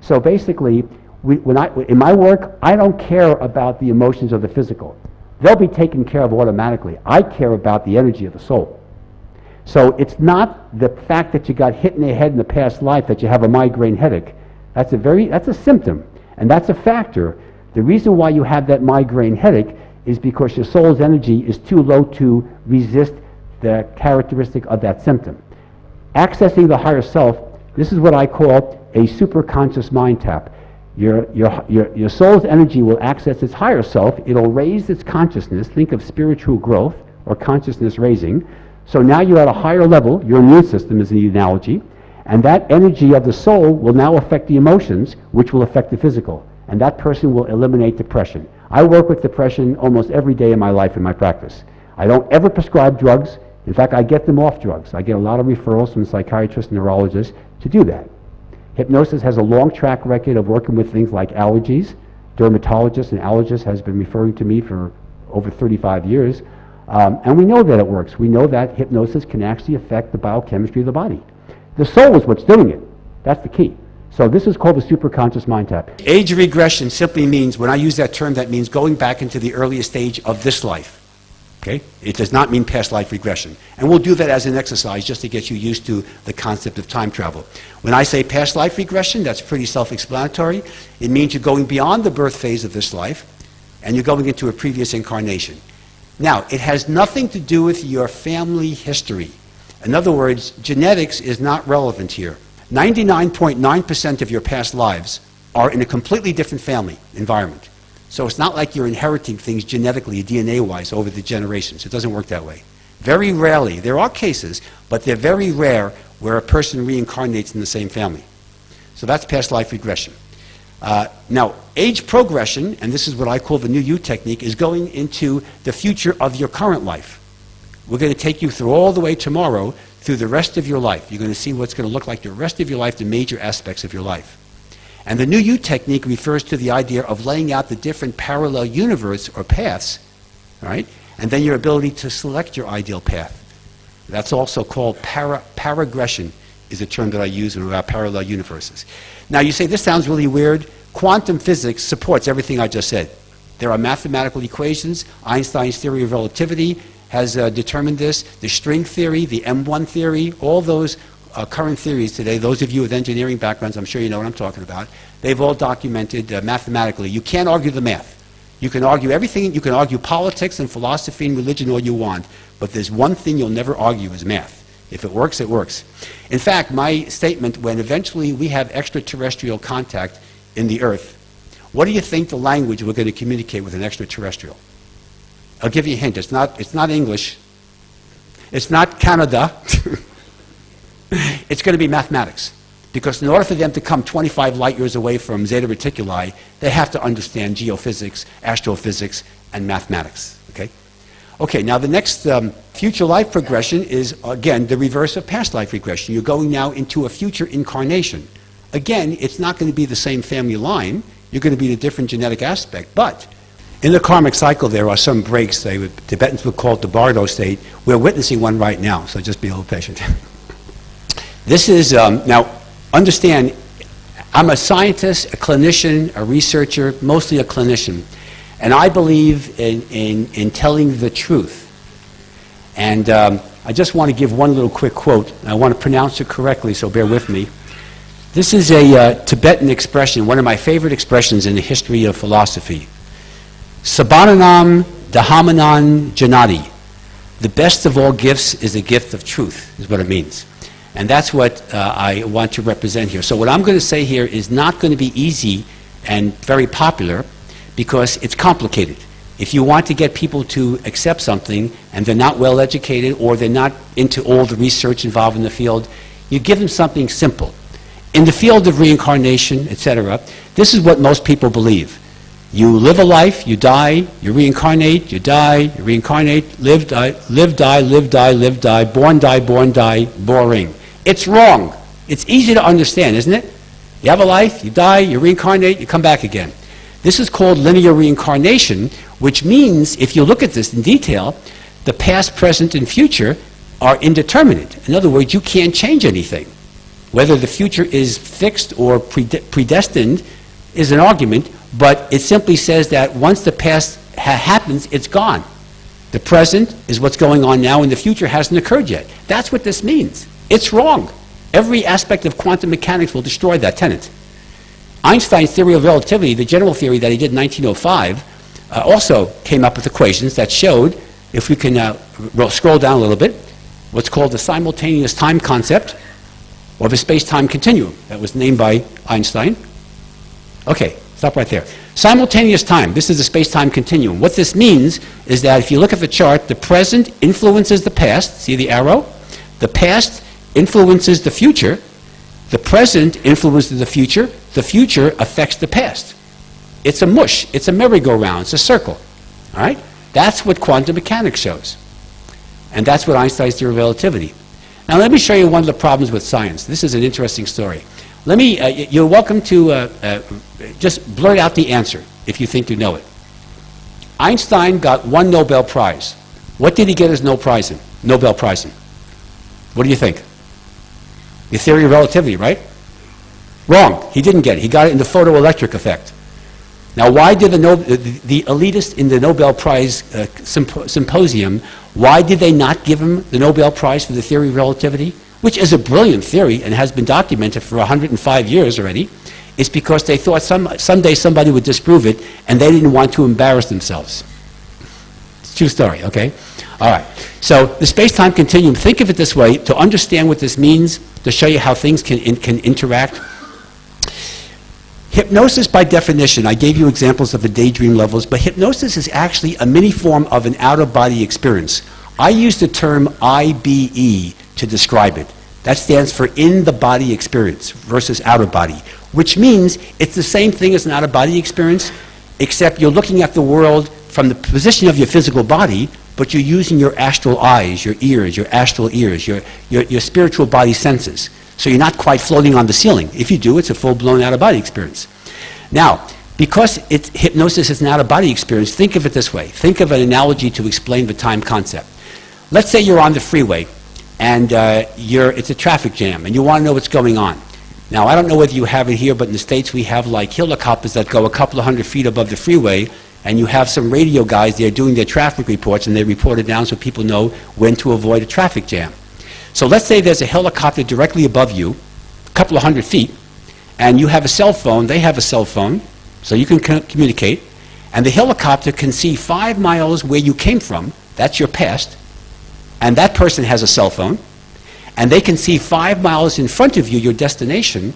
Speaker 5: So basically, in my work, I don't care about the emotions of the physical. They'll be taken care of automatically. I care about the energy of the soul. So it's not the fact that you got hit in the head in the past life that you have a migraine headache. That's a symptom, and that's a factor. The reason why you have that migraine headache is because your soul's energy is too low to resist the characteristic of that symptom. Accessing the higher self, this is what I call a superconscious mind tap. Your soul's energy will access its higher self. It'll raise its consciousness. Think of spiritual growth or consciousness raising. So now you're at a higher level. Your immune system is the analogy. And that energy of the soul will now affect the emotions, which will affect the physical. And that person will eliminate depression. I work with depression almost every day in my life in my practice. I don't ever prescribe drugs. In fact, I get them off drugs. I get a lot of referrals from psychiatrists and neurologists to do that. Hypnosis has a long track record of working with things like allergies. Dermatologists and allergists has been referring to me for over 35 years. And we know that it works. We know that hypnosis can actually affect the biochemistry of the body. The soul is what's doing it. That's the key. So this is called the superconscious mind tap. Age regression simply means, when I use that term, that means going back into the earliest stage of this life. Okay? It does not mean past life regression. And we'll do that as an exercise just to get you used to the concept of time travel. When I say past life regression, that's pretty self-explanatory. It means you're going beyond the birth phase of this life and you're going into a previous incarnation. Now, it has nothing to do with your family history. In other words, genetics is not relevant here. 99.9% of your past lives are in a completely different family environment. So it's not like you're inheriting things genetically, DNA-wise, over the generations. It doesn't work that way. Very rarely. There are cases, but they're very rare where a person reincarnates in the same family. So that's past life regression. Now, age progression, and this is what I call the new you technique, is going into the future of your current life. We're going to take you through all the way tomorrow through the rest of your life. You're going to see what's going to look like the rest of your life, the major aspects of your life. And the new you technique refers to the idea of laying out the different parallel universe or paths, right? And then your ability to select your ideal path. That's also called paragression, is a term that I use about parallel universes. Now you say, this sounds really weird. Quantum physics supports everything I just said. There are mathematical equations. Einstein's theory of relativity has determined this. The string theory, the M1 theory, all those current theories today, those of you with engineering backgrounds, I'm sure you know what I'm talking about, they've all documented mathematically. You can't argue the math. You can argue everything, you can argue politics and philosophy and religion all you want, but there's one thing you'll never argue is math. If it works, it works. In fact, my statement, when eventually we have extraterrestrial contact in the Earth, what do you think the language we're going to communicate with an extraterrestrial? I'll give you a hint. It's not English. It's not Canada. It's going to be mathematics. Because in order for them to come 25 light years away from Zeta Reticuli, they have to understand geophysics, astrophysics, and mathematics. Okay? Okay, now the next future life progression is, again, the reverse of past life regression. You're going now into a future incarnation. Again, it's not going to be the same family line. You're going to be in a different genetic aspect. But in the karmic cycle, there are some breaks. Tibetans would call it the Bardo state. We're witnessing one right now, so just be a little patient. This is, now, understand, I'm a scientist, a clinician, a researcher, mostly a clinician. And I believe in telling the truth. And I just want to give one little quick quote. I want to pronounce it correctly, so bear with me. This is a Tibetan expression, one of my favorite expressions in the history of philosophy. Sabbananam Dhamanam Janati. The best of all gifts is the gift of truth, is what it means. And that's what I want to represent here. So what I'm going to say here is not going to be easy and very popular because it's complicated. If you want to get people to accept something and they're not well educated or they're not into all the research involved in the field, you give them something simple. In the field of reincarnation, etc., this is what most people believe. You live a life, you die, you reincarnate, you die, you reincarnate, live, die, live, die, live, die, live, die, born, die, boring. It's wrong. It's easy to understand, isn't it? You have a life, you die, you reincarnate, you come back again. This is called linear reincarnation, which means, if you look at this in detail,
Speaker 6: the past, present, and future are indeterminate. In other words, you can't change anything. Whether the future is fixed or predestined is an argument, but it simply says that once the past happens, it's gone. The present is what's going on now, and the future hasn't occurred yet. That's what this means. It's wrong. Every aspect of quantum mechanics will destroy that tenet. Einstein's theory of relativity, the general theory that he did in 1905, also came up with equations that showed, if we can scroll down a little bit, what's called the simultaneous time concept of a space-time continuum that was named by Einstein. Okay, stop right there. Simultaneous time, this is a space-time continuum. What this means is that if you look at the chart, the present influences the past, see the arrow? The past influences the future, the present influences the future affects the past. It's a mush, it's a merry-go-round, it's a circle, all right? That's what quantum mechanics shows. And that's what Einstein's theory of relativity. Now let me show you one of the problems with science. This is an interesting story. Let me, you're welcome to just blurt out the answer if you think you know it. Einstein got one Nobel Prize. What did he get his Nobel Prize in? What do you think? The theory of relativity, right? Wrong. He didn't get it. He got it in the photoelectric effect. Now, why did the elitists in the Nobel Prize symposium, why did they not give him the Nobel Prize for the theory of relativity, which is a brilliant theory and has been documented for 105 years already? It's because they thought someday somebody would disprove it, and they didn't want to embarrass themselves. It's a true story, okay? All right. So the space-time continuum, think of it this way, to understand what this means, to show you how things can interact. Hypnosis, by definition, I gave you examples of the daydream levels, but hypnosis is actually a mini form of an out-of-body experience. I use the term IBE to describe it. That stands for in-the-body experience versus out-of-body, which means it's the same thing as an out-of-body experience, except you're looking at the world from the position of your physical body, but you're using your astral eyes, your ears, your astral ears, your spiritual body senses. So you're not quite floating on the ceiling. If you do, it's a full-blown out-of-body experience. Now, because hypnosis is an out-of-body experience, think of it this way. Think of an analogy to explain the time concept. Let's say you're on the freeway, and it's a traffic jam, and you want to know what's going on. Now, I don't know whether you have it here, but in the States we have like helicopters that go a couple of 100 feet above the freeway, and you have some radio guys there doing their traffic reports, and they report it down so people know when to avoid a traffic jam. So let's say there's a helicopter directly above you, a couple of 100 feet, and you have a cell phone, they have a cell phone, so you can communicate, and the helicopter can see 5 miles where you came from, that's your past, and that person has a cell phone, and they can see 5 miles in front of you, your destination,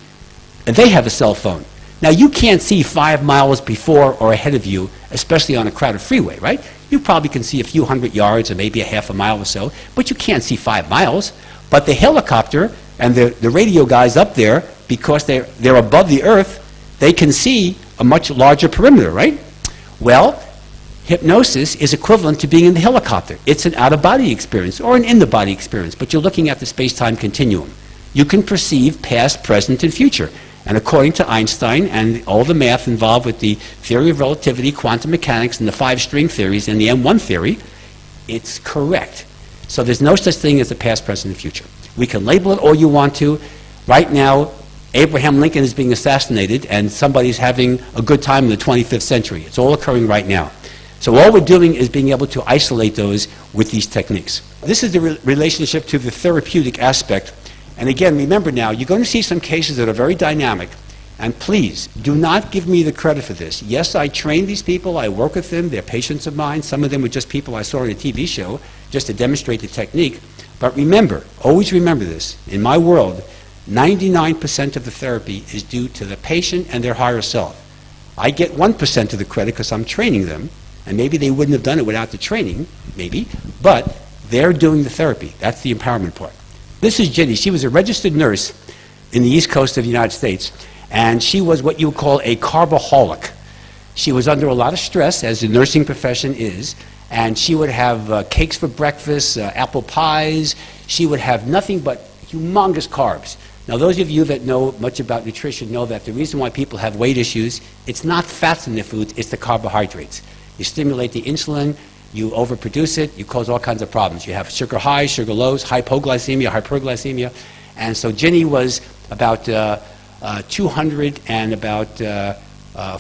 Speaker 6: and they have a cell phone. Now, you can't see 5 miles before or ahead of you, especially on a crowded freeway, right? You probably can see a few hundred yards or maybe a half a mile or so, but you can't see 5 miles. But the helicopter and the radio guys up there, because they're above the earth, they can see a much larger perimeter, right? Well, hypnosis is equivalent to being in the helicopter. It's an out-of-body experience or an in-the-body experience, but you're looking at the space-time continuum. You can perceive past, present, and future. And according to Einstein and all the math involved with the theory of relativity, quantum mechanics, and the 5-string theories and the M1 theory, it's correct. So there's no such thing as the past, present, and future. We can label it all you want to. Right now, Abraham Lincoln is being assassinated, and somebody's having a good time in the 25th century. It's all occurring right now. So all we're doing is being able to isolate those with these techniques. This is the relationship to the therapeutic aspect. And again, remember now, you're going to see some cases that are very dynamic. And please, do not give me the credit for this. Yes, I train these people, I work with them, they're patients of mine. Some of them were just people I saw on a TV show just to demonstrate the technique. But remember, always remember this, in my world, 99% of the therapy is due to the patient and their higher self. I get 1% of the credit because I'm training them, and maybe they wouldn't have done it without the training, maybe, but they're doing the therapy. That's the empowerment part. This is Ginny. She was a registered nurse in the East Coast of the United States, and she was what you would call a carboholic. She was under a lot of stress, as the nursing profession is, and she would have cakes for breakfast, apple pies. She would have nothing but humongous carbs. Now, those of you that know much about nutrition know that the reason why people have weight issues, it's not fats in their foods, it's the carbohydrates. You stimulate the insulin, You overproduce it, you cause all kinds of problems. You have sugar highs, sugar lows, hypoglycemia, hyperglycemia. And so Ginny was about 200 and about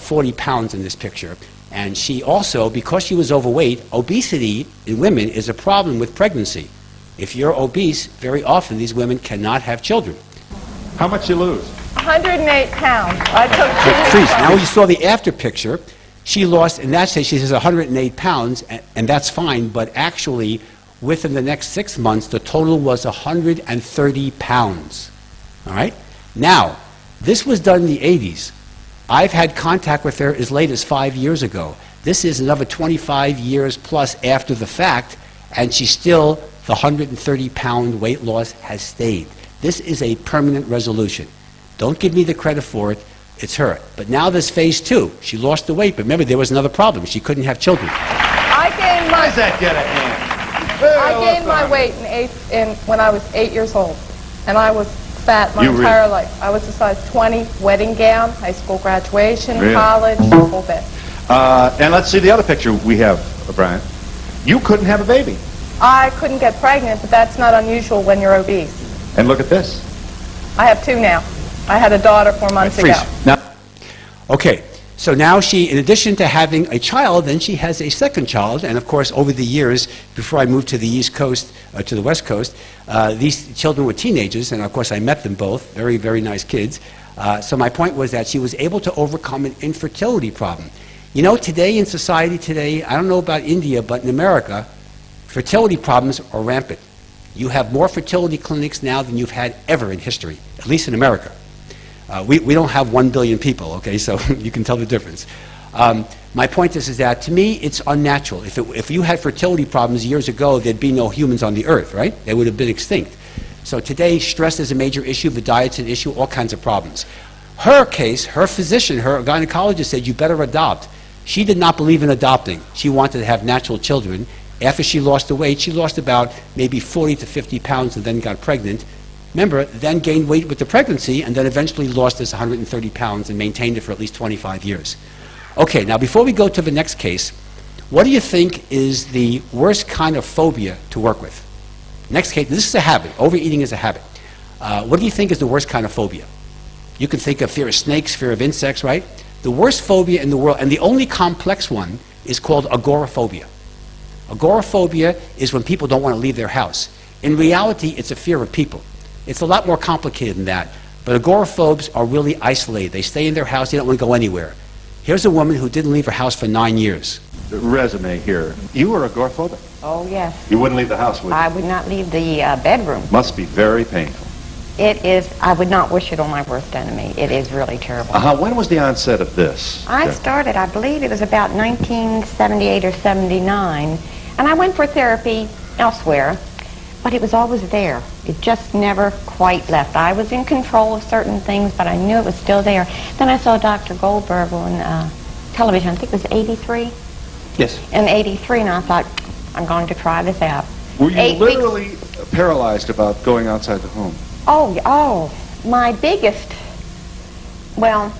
Speaker 6: 40 pounds in this picture. And she also, because she was overweight, obesity in women is a problem with pregnancy. If you're obese, very often these women cannot have children.
Speaker 7: How much you lose?
Speaker 8: 108 pounds. I took 2 weeks.
Speaker 6: Now you saw the after picture. She lost, in that case, she says 108 pounds, and that's fine, but actually, within the next 6 months, the total was 130 pounds. All right? Now, this was done in the 80s. I've had contact with her as late as 5 years ago. This is another 25 years plus after the fact, and she still, the 130-pound weight loss has stayed. This is a permanent resolution. Don't give me the credit for it. It's her. But now there's phase 2. She lost the weight, but remember, there was another problem. She couldn't have children.
Speaker 8: I gained my,
Speaker 7: that get a hand?
Speaker 8: I gained my weight when I was 8 years old, and I was fat my entire life. I was a size 20, wedding gown, high school graduation, college, the whole bit.
Speaker 7: And let's see the other picture we have, Brian. You couldn't have a baby.
Speaker 8: I couldn't get pregnant, but that's not unusual when you're obese.
Speaker 7: And look at this.
Speaker 8: I have 2 now. I had a daughter 4 months ago.
Speaker 7: Now,
Speaker 6: okay, so now she, in addition to having a child, then she has a second child, and of course, over the years, before I moved to the East Coast, to the West Coast, these children were teenagers, and of course, I met them both, very, very nice kids. So my point was that she was able to overcome an infertility problem. You know, today in society today, I don't know about India, but in America, fertility problems are rampant. You have more fertility clinics now than you've had ever in history, at least in America. We don't have 1 billion people, okay, so you can tell the difference. My point is that, to me, it's unnatural. If you had fertility problems years ago, there'd be no humans on the earth, right? They would have been extinct. So today, stress is a major issue, the diet's an issue, all kinds of problems. Her case, her physician, her gynecologist said, you better adopt. She did not believe in adopting. She wanted to have natural children. After she lost the weight, she lost about maybe 40 to 50 pounds and then got pregnant. Remember, then gained weight with the pregnancy and then eventually lost this 130 pounds and maintained it for at least 25 years. Okay, now before we go to the next case, what do you think is the worst kind of phobia to work with? Next case, this is a habit. Overeating is a habit. What do you think is the worst kind of phobia? You can think of fear of snakes, fear of insects, right? The worst phobia in the world, and the only complex one, is called agoraphobia. Agoraphobia is when people don't want to leave their house. In reality, it's a fear of people. It's a lot more complicated than that. But agoraphobes are really isolated. They stay in their house. They don't want to go anywhere. Here's a woman who didn't leave her house for 9 years.
Speaker 7: the resume here. You were agoraphobic.
Speaker 9: Oh, yes.
Speaker 7: You wouldn't leave the house, would you?
Speaker 9: I would not leave the bedroom.
Speaker 7: Must be very painful.
Speaker 9: It is, I would not wish it on my worst enemy. It is really terrible.
Speaker 7: When was the onset of this?
Speaker 9: I started, I believe it was about 1978 or 79, and I went for therapy elsewhere, but it was always there. It just never quite left. I was in control of certain things, but I knew it was still there. Then I saw Dr. Goldberg on television, I think it was 83?
Speaker 7: Yes.
Speaker 9: In 83, and I thought, I'm going to try this out.
Speaker 7: Were you literally paralyzed about going outside the home?
Speaker 9: Oh, my biggest, well,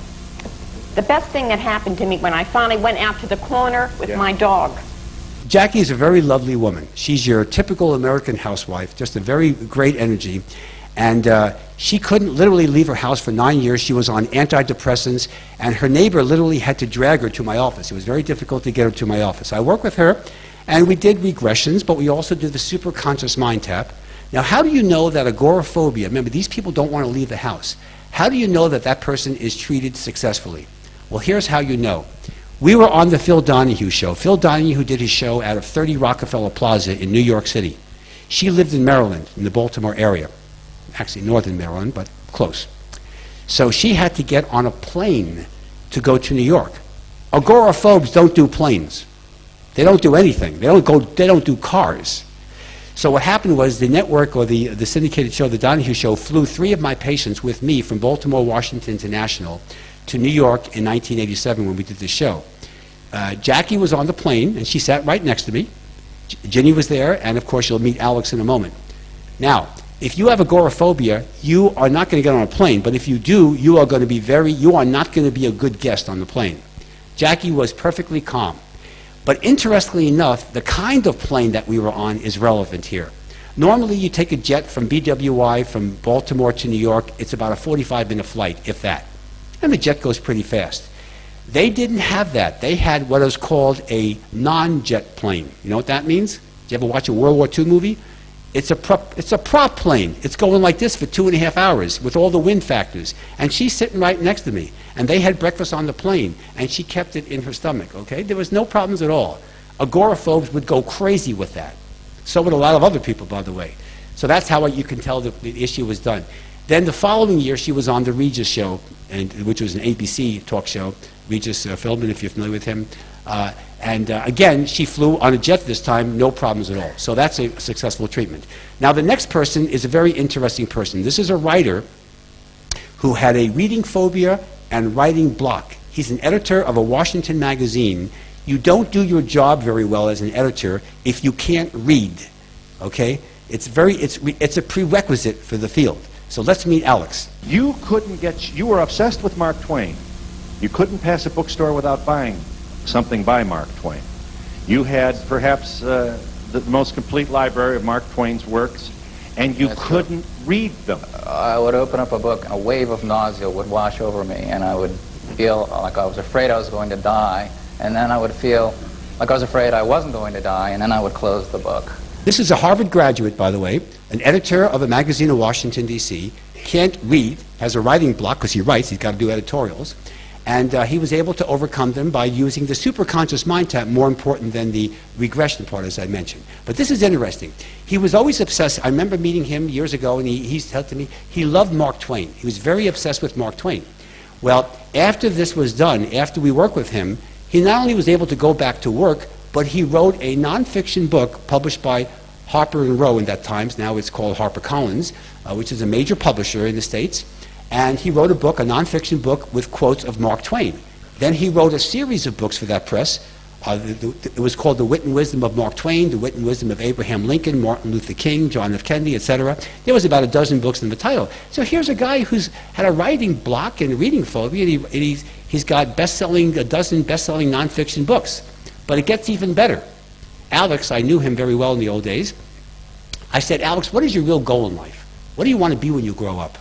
Speaker 9: the best thing that happened to me when I finally went out to the corner with my dog.
Speaker 6: Jackie is a very lovely woman. She's your typical American housewife, just a very great energy. And she couldn't literally leave her house for 9 years. She was on antidepressants, and her neighbor literally had to drag her to my office. It was very difficult to get her to my office. I worked with her, and we did regressions, but we also did the superconscious mind tap. Now, how do you know that agoraphobia, remember, these people don't want to leave the house. How do you know that that person is treated successfully? Well, here's how you know. We were on the Phil Donahue show. Phil Donahue did his show out of 30 Rockefeller Plaza in New York City. She lived in Maryland, in the Baltimore area. Actually, northern Maryland, but close. So she had to get on a plane to go to New York. Agoraphobes don't do planes. They don't do anything. They don't do cars. So what happened was the network, or the syndicated show, the Donahue Show, flew 3 of my patients with me from Baltimore, Washington International to New York in 1987 when we did the show. Jackie was on the plane, and she sat right next to me. Ginny was there, and of course you'll meet Alex in a moment. Now, if you have agoraphobia, you are not going to get on a plane, but if you do, you are going to be you are not going to be a good guest on the plane. Jackie was perfectly calm. But interestingly enough, the kind of plane that we were on is relevant here. Normally, you take a jet from BWI from Baltimore to New York, it's about a 45-minute flight, if that. And the jet goes pretty fast. They didn't have that. They had what is called a non-jet plane. You know what that means? Did you ever watch a World War II movie? It's a prop plane. It's going like this for 2.5 hours with all the wind factors. And she's sitting right next to me. And they had breakfast on the plane, and she kept it in her stomach, okay? There was no problems at all. Agoraphobes would go crazy with that. So would a lot of other people, by the way. So that's how you can tell the issue was done. Then the following year, she was on the Regis show, which was an ABC talk show. Regis Philbin, if you're familiar with him. Again, she flew on a jet this time, no problems at all. So that's a successful treatment. Now, the next person is a very interesting person. This is a writer who had a reading phobia and writing block. He's an editor of a Washington magazine. You don't do your job very well as an editor if you can't read, okay? It's a prerequisite for the field. So let's meet Alex.
Speaker 7: You were obsessed with Mark Twain. You couldn't pass a bookstore without buying something by Mark Twain. You had perhaps the most complete library of Mark Twain's works, and you couldn't read them.
Speaker 10: I would open up a book, and a wave of nausea would wash over me, and I would feel like I was afraid I was going to die, and then I would feel like I was afraid I wasn't going to die, and then I would close the book.
Speaker 6: This is a Harvard graduate, by the way, an editor of a magazine in Washington, D.C., can't read, has a writing block because he writes, he's got to do editorials, and he was able to overcome them by using the superconscious mind tap, more important than the regression part, as I mentioned. But this is interesting. He was always obsessed. I remember meeting him years ago, and he said to me, he loved Mark Twain. He was very obsessed with Mark Twain. Well, after this was done, after we worked with him, he not only was able to go back to work, but he wrote a nonfiction book published by Harper & Row in that times. Now it's called HarperCollins, which is a major publisher in the States. And he wrote a book, a nonfiction book, with quotes of Mark Twain. Then he wrote a series of books for that press. It was called The Wit and Wisdom of Mark Twain, The Wit and Wisdom of Abraham Lincoln, Martin Luther King, John F. Kennedy, etc. There was about a dozen books in the title. So here's a guy who's had a writing block and a reading phobia, and he's got a dozen best-selling nonfiction books. But it gets even better. Alex, I knew him very well in the old days. I said, Alex, what is your real goal in life? What do you want to be when you grow up?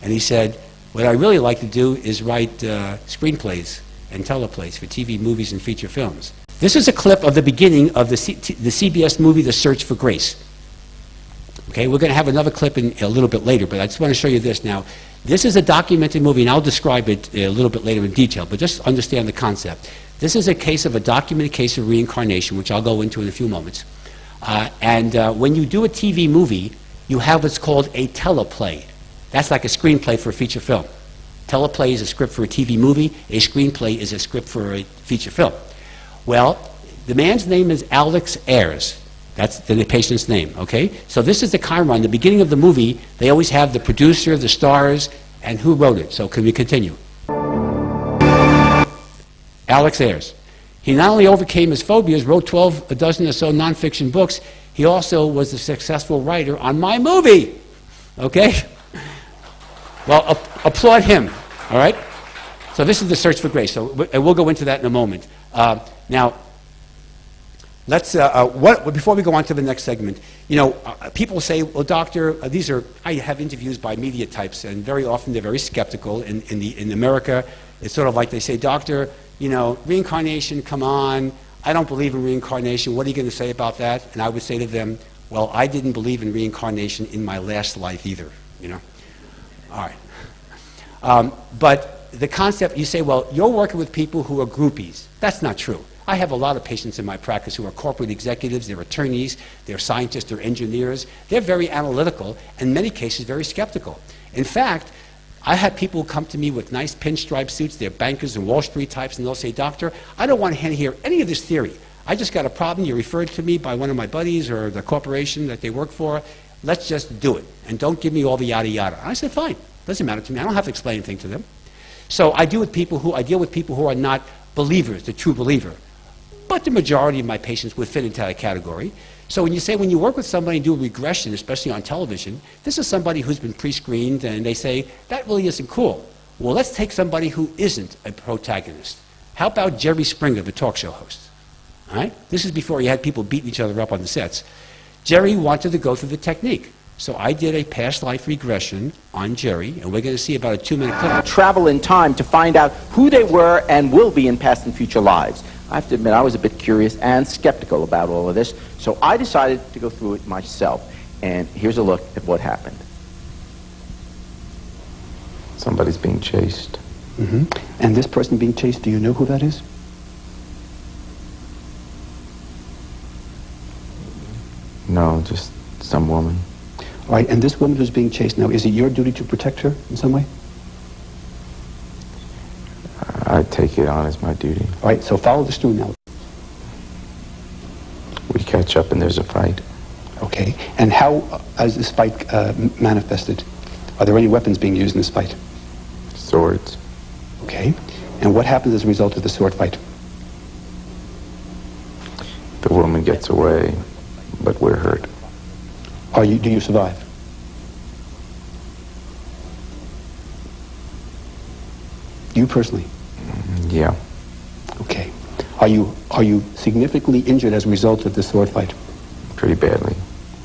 Speaker 6: And he said, what I really like to do is write screenplays and teleplays for TV, movies, and feature films. This is a clip of the beginning of the CBS movie, The Search for Grace. Okay, we're going to have another clip in a little bit later, but I just want to show you this now. This is a documented movie, and I'll describe it a little bit later in detail, but just understand the concept. This is a documented case of reincarnation, which I'll go into in a few moments. When you do a TV movie, you have what's called a teleplay. That's like a screenplay for a feature film. Teleplay is a script for a TV movie. A screenplay is a script for a feature film. Well, the man's name is Alex Ayres. That's the patient's name, okay? So this is the chiron. The beginning of the movie, they always have the producer, the stars, and who wrote it. So can we continue? Alex Ayres. He not only overcame his phobias, wrote a dozen or so nonfiction books, he also was a successful writer on my movie, okay? Well, applaud him, all right? So this is The Search for Grace. So we'll go into that in a moment. Now, let's, before we go on to the next segment, you know, people say, well, doctor, I have interviews by media types, and very often they're very skeptical. In America, it's sort of like they say, doctor, you know, reincarnation, come on. I don't believe in reincarnation. What are you going to say about that? And I would say to them, well, I didn't believe in reincarnation in my last life either, you know. All right. But the concept, you say, well, you're working with people who are groupies. That's not true. I have a lot of patients in my practice who are corporate executives, they're attorneys, they're scientists, they're engineers. They're very analytical, in many cases very skeptical. In fact, I have people who come to me with nice pinstripe suits, they're bankers and Wall Street types, and they'll say, doctor, I don't want to hear any of this theory. I just got a problem, you referred to me by one of my buddies or the corporation that they work for. Let's just do it, and don't give me all the yada yada. And I said, fine, doesn't matter to me. I don't have to explain anything to them. So I deal with people who are not believers, the true believer. But the majority of my patients would fit into that category. So when you work with somebody and do a regression, especially on television, this is somebody who's been pre-screened, and they say, that really isn't cool. Well, let's take somebody who isn't a protagonist. How about Jerry Springer, the talk show host? All right? This is before you had people beating each other up on the sets. Jerry wanted to go through the technique. So I did a past life regression on Jerry, and we're going to see about a 2-minute clip.
Speaker 11: Travel in time to find out who they were and will be in past and future lives. I have to admit, I was a bit curious and skeptical about all of this, so I decided to go through it myself. And here's a look at what happened.
Speaker 12: Somebody's being chased.
Speaker 5: Mm-hmm. And this person being chased, do you know who that is?
Speaker 12: No, just some woman.
Speaker 5: All right, and this woman who's being chased now, is it your duty to protect her in some way?
Speaker 12: I take it on as my duty.
Speaker 5: All right, so follow this through now.
Speaker 12: We catch up and there's a fight.
Speaker 5: Okay, and how is this fight manifested? Are there any weapons being used in this fight?
Speaker 12: Swords.
Speaker 5: Okay, and what happens as a result of the sword fight?
Speaker 12: The woman gets away, but we're hurt.
Speaker 5: Do you survive? You personally?
Speaker 12: Yeah.
Speaker 5: Okay. Are you significantly injured as a result of the sword fight?
Speaker 12: Pretty badly.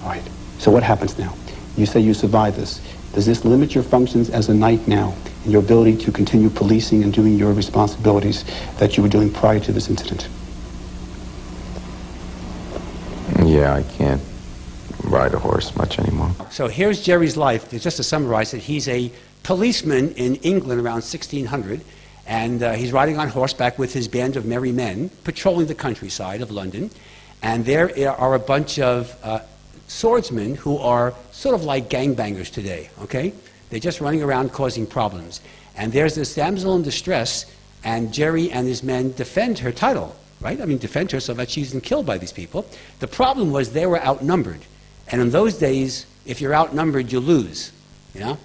Speaker 5: All right. So what happens now? You say you survive this. Does this limit your functions as a knight now and your ability to continue policing and doing your responsibilities that you were doing prior to this incident?
Speaker 12: Yeah, I can't ride a horse much anymore.
Speaker 6: So here's Jerry's life. Just to summarize it, he's a policeman in England around 1600, and he's riding on horseback with his band of merry men, patrolling the countryside of London. And there are a bunch of swordsmen who are sort of like gangbangers today, okay? They're just running around causing problems. And there's this damsel in distress, and Jerry and his men defend her title, right? I mean, defend her so that she isn't killed by these people. The problem was they were outnumbered. And in those days, if you're outnumbered, you lose, you know?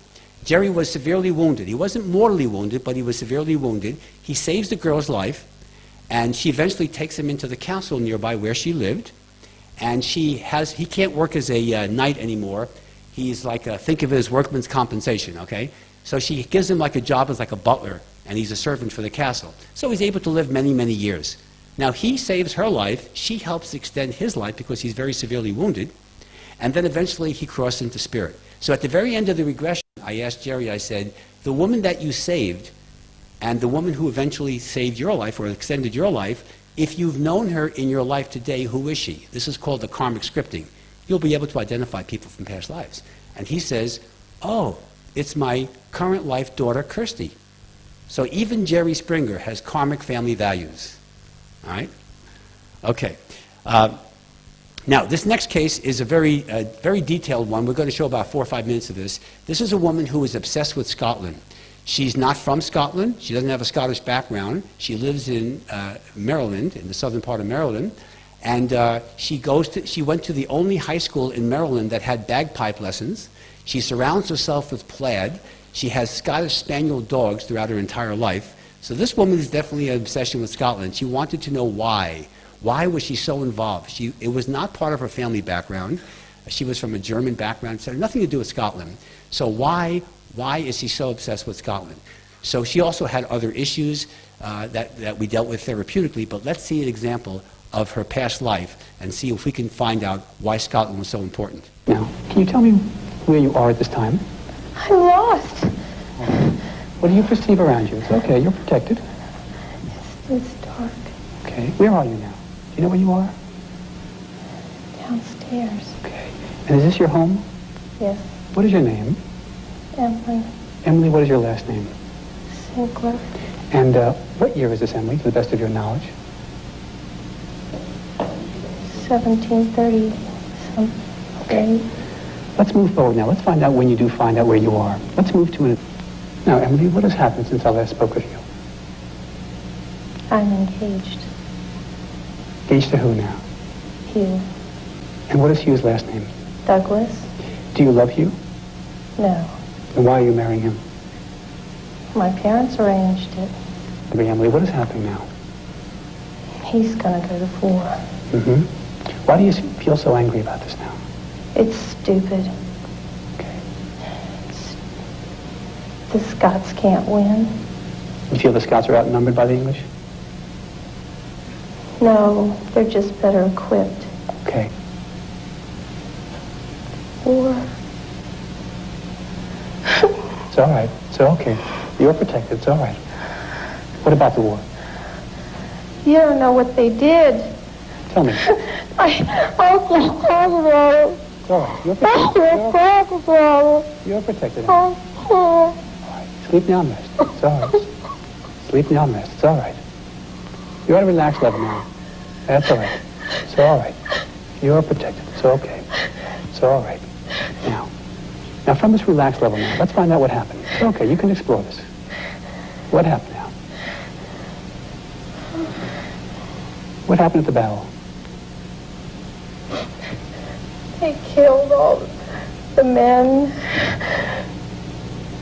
Speaker 6: Jerry was severely wounded. He wasn't mortally wounded, but he was severely wounded. He saves the girl's life, and she eventually takes him into the castle nearby where she lived. And he can't work as a knight anymore. He's like, think of it as workman's compensation, okay? So she gives him like a job as like a butler, and he's a servant for the castle. So he's able to live many, many years. Now he saves her life. She helps extend his life because he's very severely wounded. And then eventually he crossed into spirit. So at the very end of the regression, I asked Jerry, I said, the woman that you saved and the woman who eventually saved your life or extended your life, if you've known her in your life today, who is she? This is called the karmic scripting. You'll be able to identify people from past lives. And he says, oh, it's my current life daughter, Kirsty. So even Jerry Springer has karmic family values. All right? Okay. Now, this next case is a very detailed one. We're going to show about 4 or 5 minutes of this. This is a woman who is obsessed with Scotland. She's not from Scotland. She doesn't have a Scottish background. She lives in Maryland, in the southern part of Maryland. And she went to the only high school in Maryland that had bagpipe lessons. She surrounds herself with plaid. She has Scottish Spaniel dogs throughout her entire life. So this woman is definitely an obsession with Scotland. She wanted to know why. Why was she so involved? It was not part of her family background. She was from a German background. So it had nothing to do with Scotland. So why is she so obsessed with Scotland? So she also had other issues that we dealt with therapeutically, but let's see an example of her past life and see if we can find out why Scotland was so important.
Speaker 5: Now, can you tell me where you are at this time?
Speaker 8: I'm lost.
Speaker 5: What do you perceive around you? It's okay, you're protected.
Speaker 8: It's dark.
Speaker 5: Okay, where are you now? Do you know where you are?
Speaker 8: Downstairs.
Speaker 5: Okay. And is this your home?
Speaker 8: Yes.
Speaker 5: What is your name?
Speaker 8: Emily
Speaker 5: Emily, what is your last name?
Speaker 8: Sinclair.
Speaker 5: And what year is this, Emily, to the best of your knowledge?
Speaker 8: 1730.
Speaker 5: Okay. Let's move forward now. Let's find out when you do find out where you are. Let's move to it. Now, Emily, what has happened since I last spoke with you?
Speaker 8: I'm engaged.
Speaker 5: Engaged to who now?
Speaker 8: Hugh.
Speaker 5: And what is Hugh's last name?
Speaker 8: Douglas.
Speaker 5: Do you love Hugh?
Speaker 8: No.
Speaker 5: Then why are you marrying him?
Speaker 8: My parents arranged it.
Speaker 5: Emily, what is happening now?
Speaker 8: He's gonna go to war.
Speaker 5: Mm-hmm. Why do you feel so angry about this now?
Speaker 8: It's stupid.
Speaker 5: Okay.
Speaker 8: The Scots can't win.
Speaker 5: You feel the Scots are outnumbered by the English?
Speaker 13: No, they're just better equipped.
Speaker 5: Okay.
Speaker 13: War.
Speaker 5: It's all right. It's okay. You're protected. It's all right. What about the war?
Speaker 13: You don't know what they did.
Speaker 5: Tell me.
Speaker 13: I can't talk about it.
Speaker 5: It's all right. You're protected. You're protected. All right. Sleep now and rest. It's all right. Sleep now and rest. It's all right. You're at a relaxed level now. That's all right. It's all right. You're protected. It's okay. It's all right. Now from this relaxed level now, let's find out what happened. It's okay. You can explore this. What happened now? What happened at the battle?
Speaker 13: They killed all the men.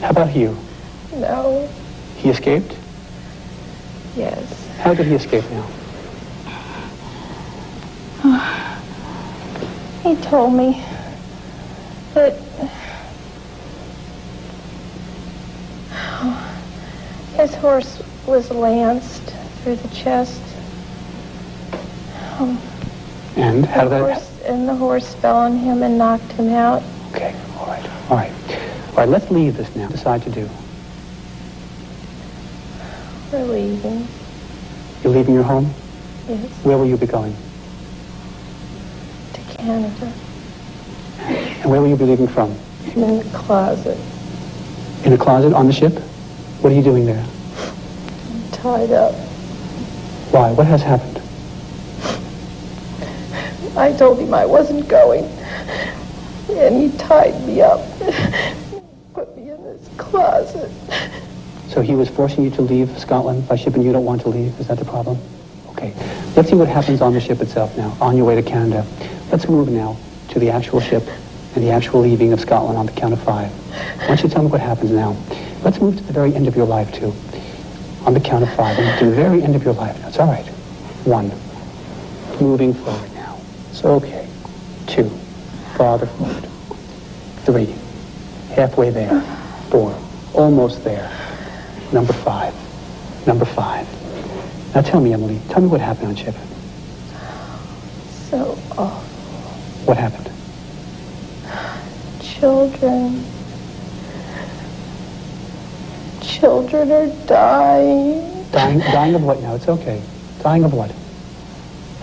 Speaker 5: How about Hugh?
Speaker 13: No.
Speaker 5: He escaped?
Speaker 13: Yes.
Speaker 5: How did he escape now?
Speaker 13: He told me that his horse was lanced through the chest.
Speaker 5: And how did that happen?
Speaker 13: And the horse fell on him and knocked him out.
Speaker 5: Okay, all right, all right. All right, let's leave this now. Decide to do.
Speaker 13: We're leaving.
Speaker 5: You're leaving your home?
Speaker 13: Yes.
Speaker 5: Where will you be going?
Speaker 13: To Canada.
Speaker 5: And where will you be leaving from?
Speaker 13: In the closet.
Speaker 5: In a closet on the ship? What are you doing there?
Speaker 13: I'm tied up.
Speaker 5: Why? What has happened?
Speaker 13: I told him I wasn't going. And he tied me up. Put me in this closet.
Speaker 5: So he was forcing you to leave Scotland by ship and you don't want to leave? Is that the problem? Okay. Let's see what happens on the ship itself now, on your way to Canada. Let's move now to the actual ship and the actual leaving of Scotland on the count of 5. I want you to tell me what happens now. Let's move to the very end of your life, too. On the count of 5. And to the very end of your life now. It's all right. 1. Moving forward now. It's okay. 2. Farther forward. 3. Halfway there. 4. Almost there. Number 5. Number 5. Now tell me, Emily, tell me what happened on ship.
Speaker 13: So awful.
Speaker 5: What happened?
Speaker 13: Children. Children are dying.
Speaker 5: Dying of what now? It's okay. Dying of what?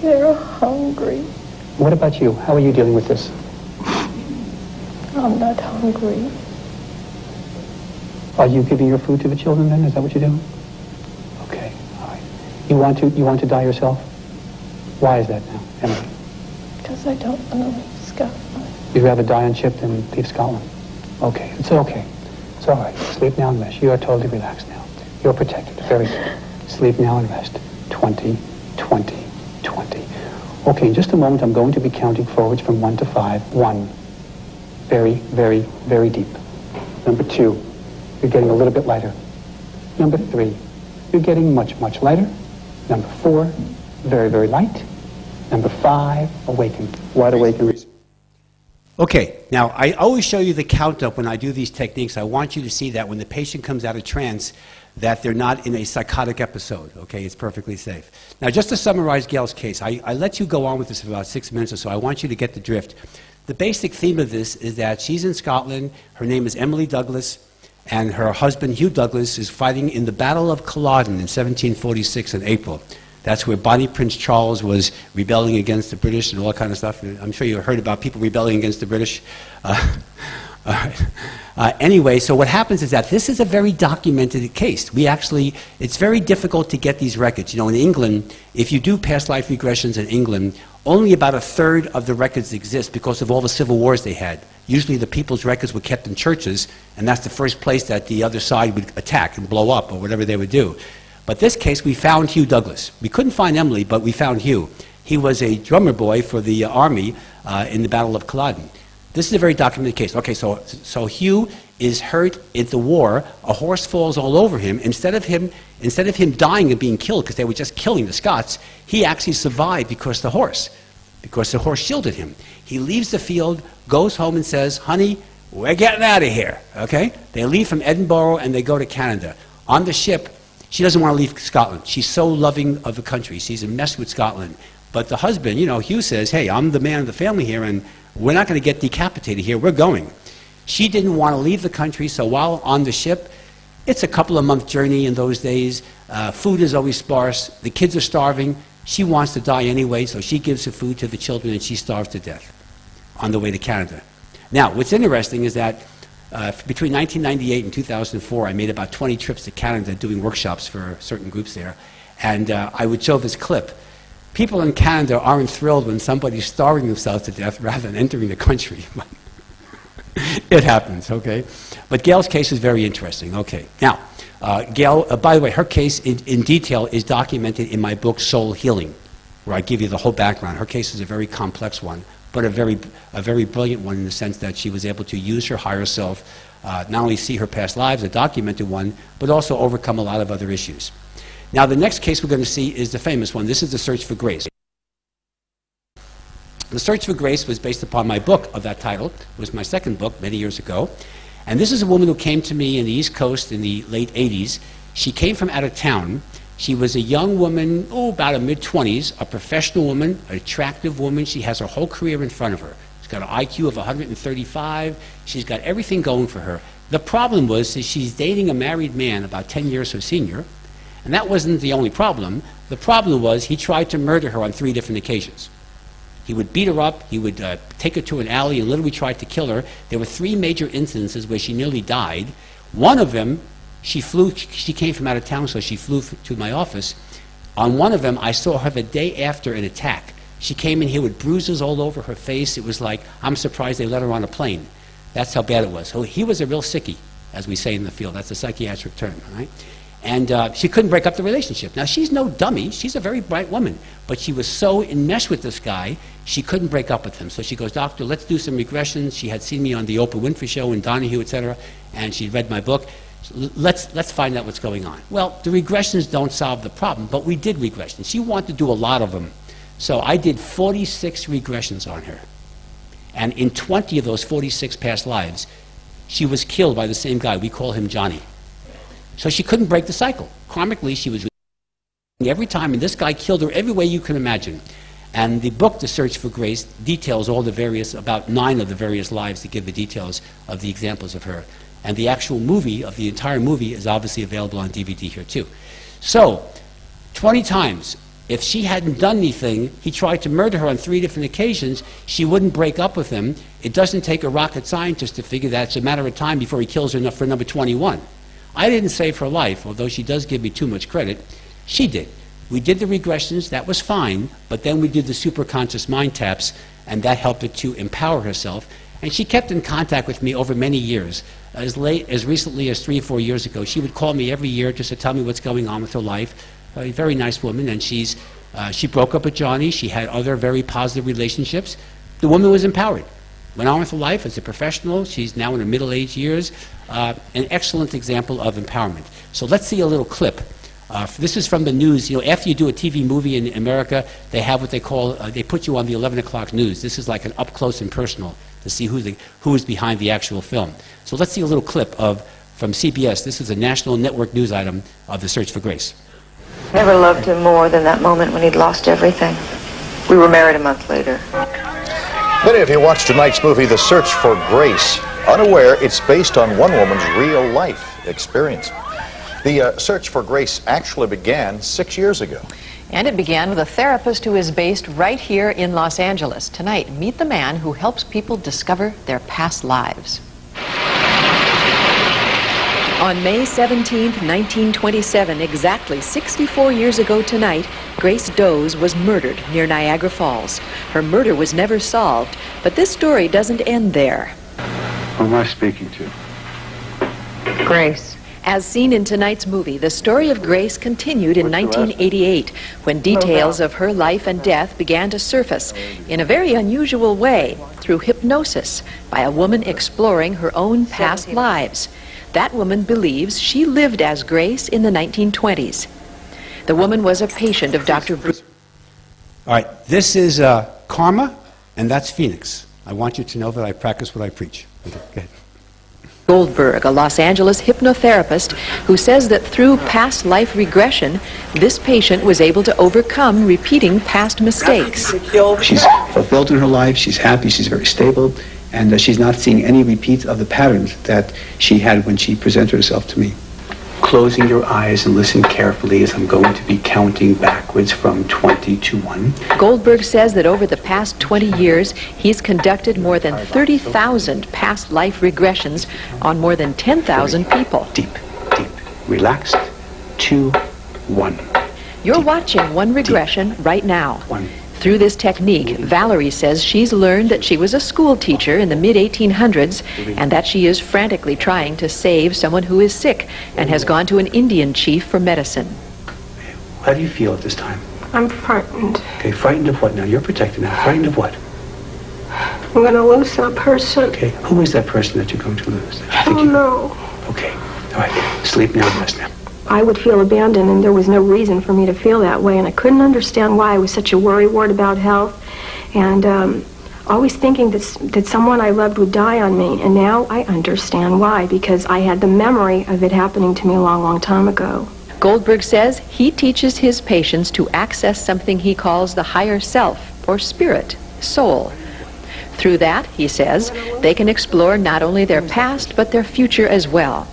Speaker 13: They're hungry.
Speaker 5: What about you? How are you dealing with this?
Speaker 13: I'm not hungry.
Speaker 5: Are you giving your food to the children then? Is that what you're doing? Okay, all right. You want to die yourself? Why is that now, Emily?
Speaker 13: Because I don't want to leave Scotland.
Speaker 5: You'd rather die on ship than leave Scotland? Okay, it's okay. It's all right. Sleep now and rest. You are totally relaxed now. You're protected. Very good. Sleep now and rest. 20, 20, 20. Okay, in just a moment, I'm going to be counting forwards from 1 to 5. 1. Very, very, very deep. Number 2. You're getting a little bit lighter. Number 3. You're getting much, much lighter. Number 4. Very, very light. Number 5. Awaken. Wide awaken.
Speaker 6: Okay, now I always show you the count up when I do these techniques. I want you to see that when the patient comes out of trance, that they're not in a psychotic episode, okay? It's perfectly safe. Now, just to summarize Gail's case, I let you go on with this for about 6 minutes or so. I want you to get the drift. The basic theme of this is that she's in Scotland, her name is Emily Douglas, and her husband, Hugh Douglas, is fighting in the Battle of Culloden in 1746 in April. That's where Bonnie Prince Charles was rebelling against the British and all that kind of stuff. I'm sure you heard about people rebelling against the British. Anyway, so what happens is that this is a very documented case. It's very difficult to get these records. You know, in England, if you do past life regressions in England, only about 1/3 of the records exist because of all the civil wars they had. Usually the people's records were kept in churches, and that's the first place that the other side would attack and blow up or whatever they would do. But this case, we found Hugh Douglas. We couldn't find Emily, but we found Hugh. He was a drummer boy for the army in the Battle of Culloden. This is a very documented case. Okay, so Hugh is hurt in the war. A horse falls all over him. Instead of him dying and being killed because they were just killing the Scots, he actually survived because the horse shielded him. He leaves the field, goes home and says, "Honey, we're getting out of here." Okay? They leave from Edinburgh and they go to Canada. On the ship, She doesn't want to leave Scotland. She's so loving of the country. She's a mess with Scotland. But the husband, you know, Hugh says, hey, I'm the man of the family here, and we're not going to get decapitated here. We're going. She didn't want to leave the country, so while on the ship, it's a couple of month journey in those days. Food is always sparse. The kids are starving. She wants to die anyway, so she gives the food to the children, and she starves to death on the way to Canada. Now, what's interesting is that between 1998 and 2004, I made about 20 trips to Canada doing workshops for certain groups there. And I would show this clip. People in Canada aren't thrilled when somebody's starving themselves to death rather than entering the country. It happens, okay? But Gail's case is very interesting. Okay, now, Gail, by the way, her case in detail is documented in my book, Soul Healing, where I give you the whole background. Her case is a very complex one, but a very brilliant one in the sense that she was able to use her higher self, not only see her past lives, a documented one, but also overcome a lot of other issues. Now, the next case we're going to see is the famous one. This is The Search for Grace. The Search for Grace was based upon my book of that title. It was my second book many years ago. And this is a woman who came to me in the East Coast in the late 80s. She came from out of town. She was a young woman, about a mid-20s, a professional woman, an attractive woman. She has her whole career in front of her. She's got an IQ of 135. She's got everything going for her. The problem was that she's dating a married man about 10 years her senior. And that wasn't the only problem. The problem was he tried to murder her on 3 different occasions. He would beat her up, he would take her to an alley and literally tried to kill her. There were 3 major incidences where she nearly died. One of them, she came from out of town, so she flew to my office. On one of them, I saw her the day after an attack. She came in here with bruises all over her face. It was like, I'm surprised they let her on a plane. That's how bad it was. So he was a real sickie, as we say in the field. That's a psychiatric term, right? And she couldn't break up the relationship. Now, she's no dummy. She's a very bright woman. But she was so enmeshed with this guy, she couldn't break up with him. So she goes, doctor, let's do some regressions. She had seen me on the Oprah Winfrey Show and Donahue, etc. And she read my book. Let's find out what's going on. Well, the regressions don't solve the problem, but we did regressions. She wanted to do a lot of them. So I did 46 regressions on her. And in 20 of those 46 past lives, she was killed by the same guy. We call him Johnny. So she couldn't break the cycle. Karmically, she was every time, and this guy killed her every way you can imagine. And the book, The Search for Grace, details all the various, about 9 of the various lives to give the details of the examples of her. And the actual movie, of the entire movie, is obviously available on DVD here too. So, 20 times, if she hadn't done anything, he tried to murder her on 3 different occasions, she wouldn't break up with him. It doesn't take a rocket scientist to figure that it's a matter of time before he kills her for number 21. I didn't save her life, although she does give me too much credit. She did. We did the regressions, that was fine, but then we did the superconscious mind taps, and that helped her to empower herself. And she kept in contact with me over many years. As recently as 3 or 4 years ago, she would call me every year just to tell me what's going on with her life. A very nice woman, and she broke up with Johnny. She had other very positive relationships. The woman was empowered. Went on with her life as a professional. She's now in her middle-aged years. An excellent example of empowerment. So let's see a little clip. This is from the news. You know, after you do a TV movie in America, they have what they call, they put you on the 11 o'clock news. This is like an up-close and personal to see who is behind the actual film. So let's see a little clip from CBS. This is a national network news item of The Search for Grace.
Speaker 14: Never loved him more than that moment when he'd lost everything. We were married a month later.
Speaker 15: Many of you watched tonight's movie, The Search for Grace, unaware it's based on one woman's real-life experience. The Search for Grace actually began 6 years ago.
Speaker 16: And it began with a therapist who is based right here in Los Angeles. Tonight, meet the man who helps people discover their past lives. On May 17, 1927, exactly 64 years ago tonight, Grace Doze was murdered near Niagara Falls. Her murder was never solved, but this story doesn't end there.
Speaker 17: Who am I speaking to?
Speaker 16: Grace. As seen in tonight's movie, the story of Grace continued in 1988, when details of her life and death began to surface in a very unusual way, through hypnosis, by a woman exploring her own past lives. That woman believes she lived as Grace in the 1920s. The woman was a patient of Dr. Bruce.
Speaker 6: All right, this is Karma, and that's Phoenix. I want you to know that I practice what I preach. Okay, go ahead.
Speaker 16: Goldberg, a Los Angeles hypnotherapist who says that through past life regression, this patient was able to overcome repeating past mistakes.
Speaker 18: She's fulfilled in her life, she's happy, she's very stable, and she's not seeing any repeats of the patterns that she had when she presented herself to me. Closing your eyes and listen carefully as I'm going to be counting backwards from 20 to 1.
Speaker 16: Goldberg says that over the past 20 years, he's conducted more than 30,000 past life regressions on more than 10,000 people.
Speaker 18: Deep, deep, relaxed, 2, 1.
Speaker 16: You're watching one regression right now.
Speaker 18: 1.
Speaker 16: Through this technique, Valerie says she's learned that she was a school teacher in the mid-1800s and that she is frantically trying to save someone who is sick and has gone to an Indian chief for medicine.
Speaker 18: How do you feel at this time?
Speaker 13: I'm frightened.
Speaker 18: Okay, frightened of what now? You're protected now. Frightened of what?
Speaker 13: I'm going to lose that person.
Speaker 18: Okay, who is that person that you're going to lose?
Speaker 13: I don't know.
Speaker 18: Okay, all right, sleep now, rest now.
Speaker 13: I would feel abandoned, and there was no reason for me to feel that way, and I couldn't understand why I was such a worrywart about health, and always thinking that someone I loved would die on me, and now I understand why, because I had the memory of it happening to me a long, long time ago.
Speaker 16: Goldberg says he teaches his patients to access something he calls the higher self, or spirit, soul. Through that, he says, they can explore not only their past, but their future as well.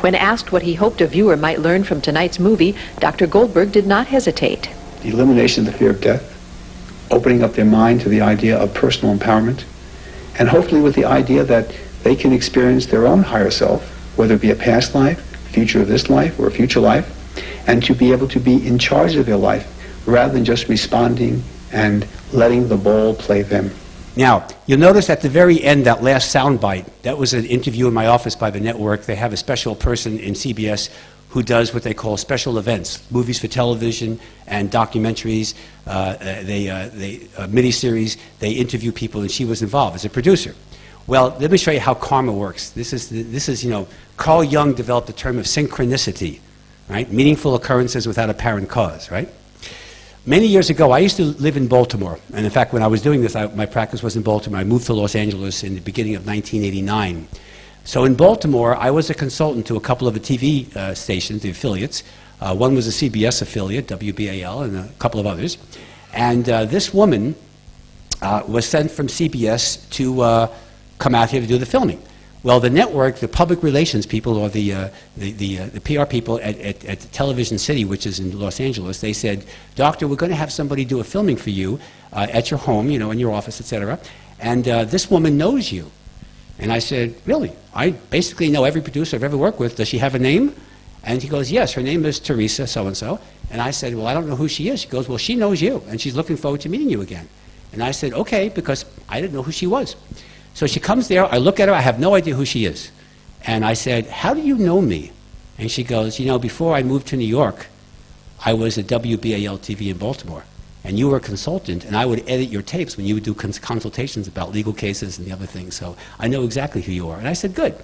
Speaker 16: When asked what he hoped a viewer might learn from tonight's movie, Dr. Goldberg did not hesitate.
Speaker 18: The elimination of the fear of death, opening up their mind to the idea of personal empowerment, and hopefully with the idea that they can experience their own higher self, whether it be a past life, future of this life, or a future life, and to be able to be in charge of their life rather than just responding and letting the ball play them.
Speaker 6: Now, you'll notice at the very end, that last soundbite, that was an interview in my office by the network. They have a special person in CBS who does what they call special events, movies for television and documentaries, miniseries. They interview people, and she was involved as a producer. Well, let me show you how karma works. This is, you know, Carl Jung developed the term of synchronicity, right? Meaningful occurrences without apparent cause, right? Many years ago, I used to live in Baltimore, and in fact, when I was doing this, my practice was in Baltimore. I moved to Los Angeles in the beginning of 1989. So in Baltimore, I was a consultant to a couple of the TV stations, the affiliates. One was a CBS affiliate, WBAL, and a couple of others. And this woman was sent from CBS to come out here to do the filming. Well, the network, the public relations people, or the PR people at Television City, which is in Los Angeles, they said, "Doctor, we're going to have somebody do a filming for you at your home, you know, in your office, etc. And this woman knows you." And I said, "Really? I basically know every producer I've ever worked with. Does she have a name?" And he goes, "Yes, her name is Teresa so-and-so." And I said, "Well, I don't know who she is." She goes, "Well, she knows you, and she's looking forward to meeting you again." And I said, "Okay," because I didn't know who she was. So she comes there, I look at her, I have no idea who she is. And I said, "How do you know me?" And she goes, "You know, before I moved to New York, I was at WBAL TV in Baltimore, and you were a consultant, and I would edit your tapes when you would do consultations about legal cases and the other things, so I know exactly who you are." And I said, "Good."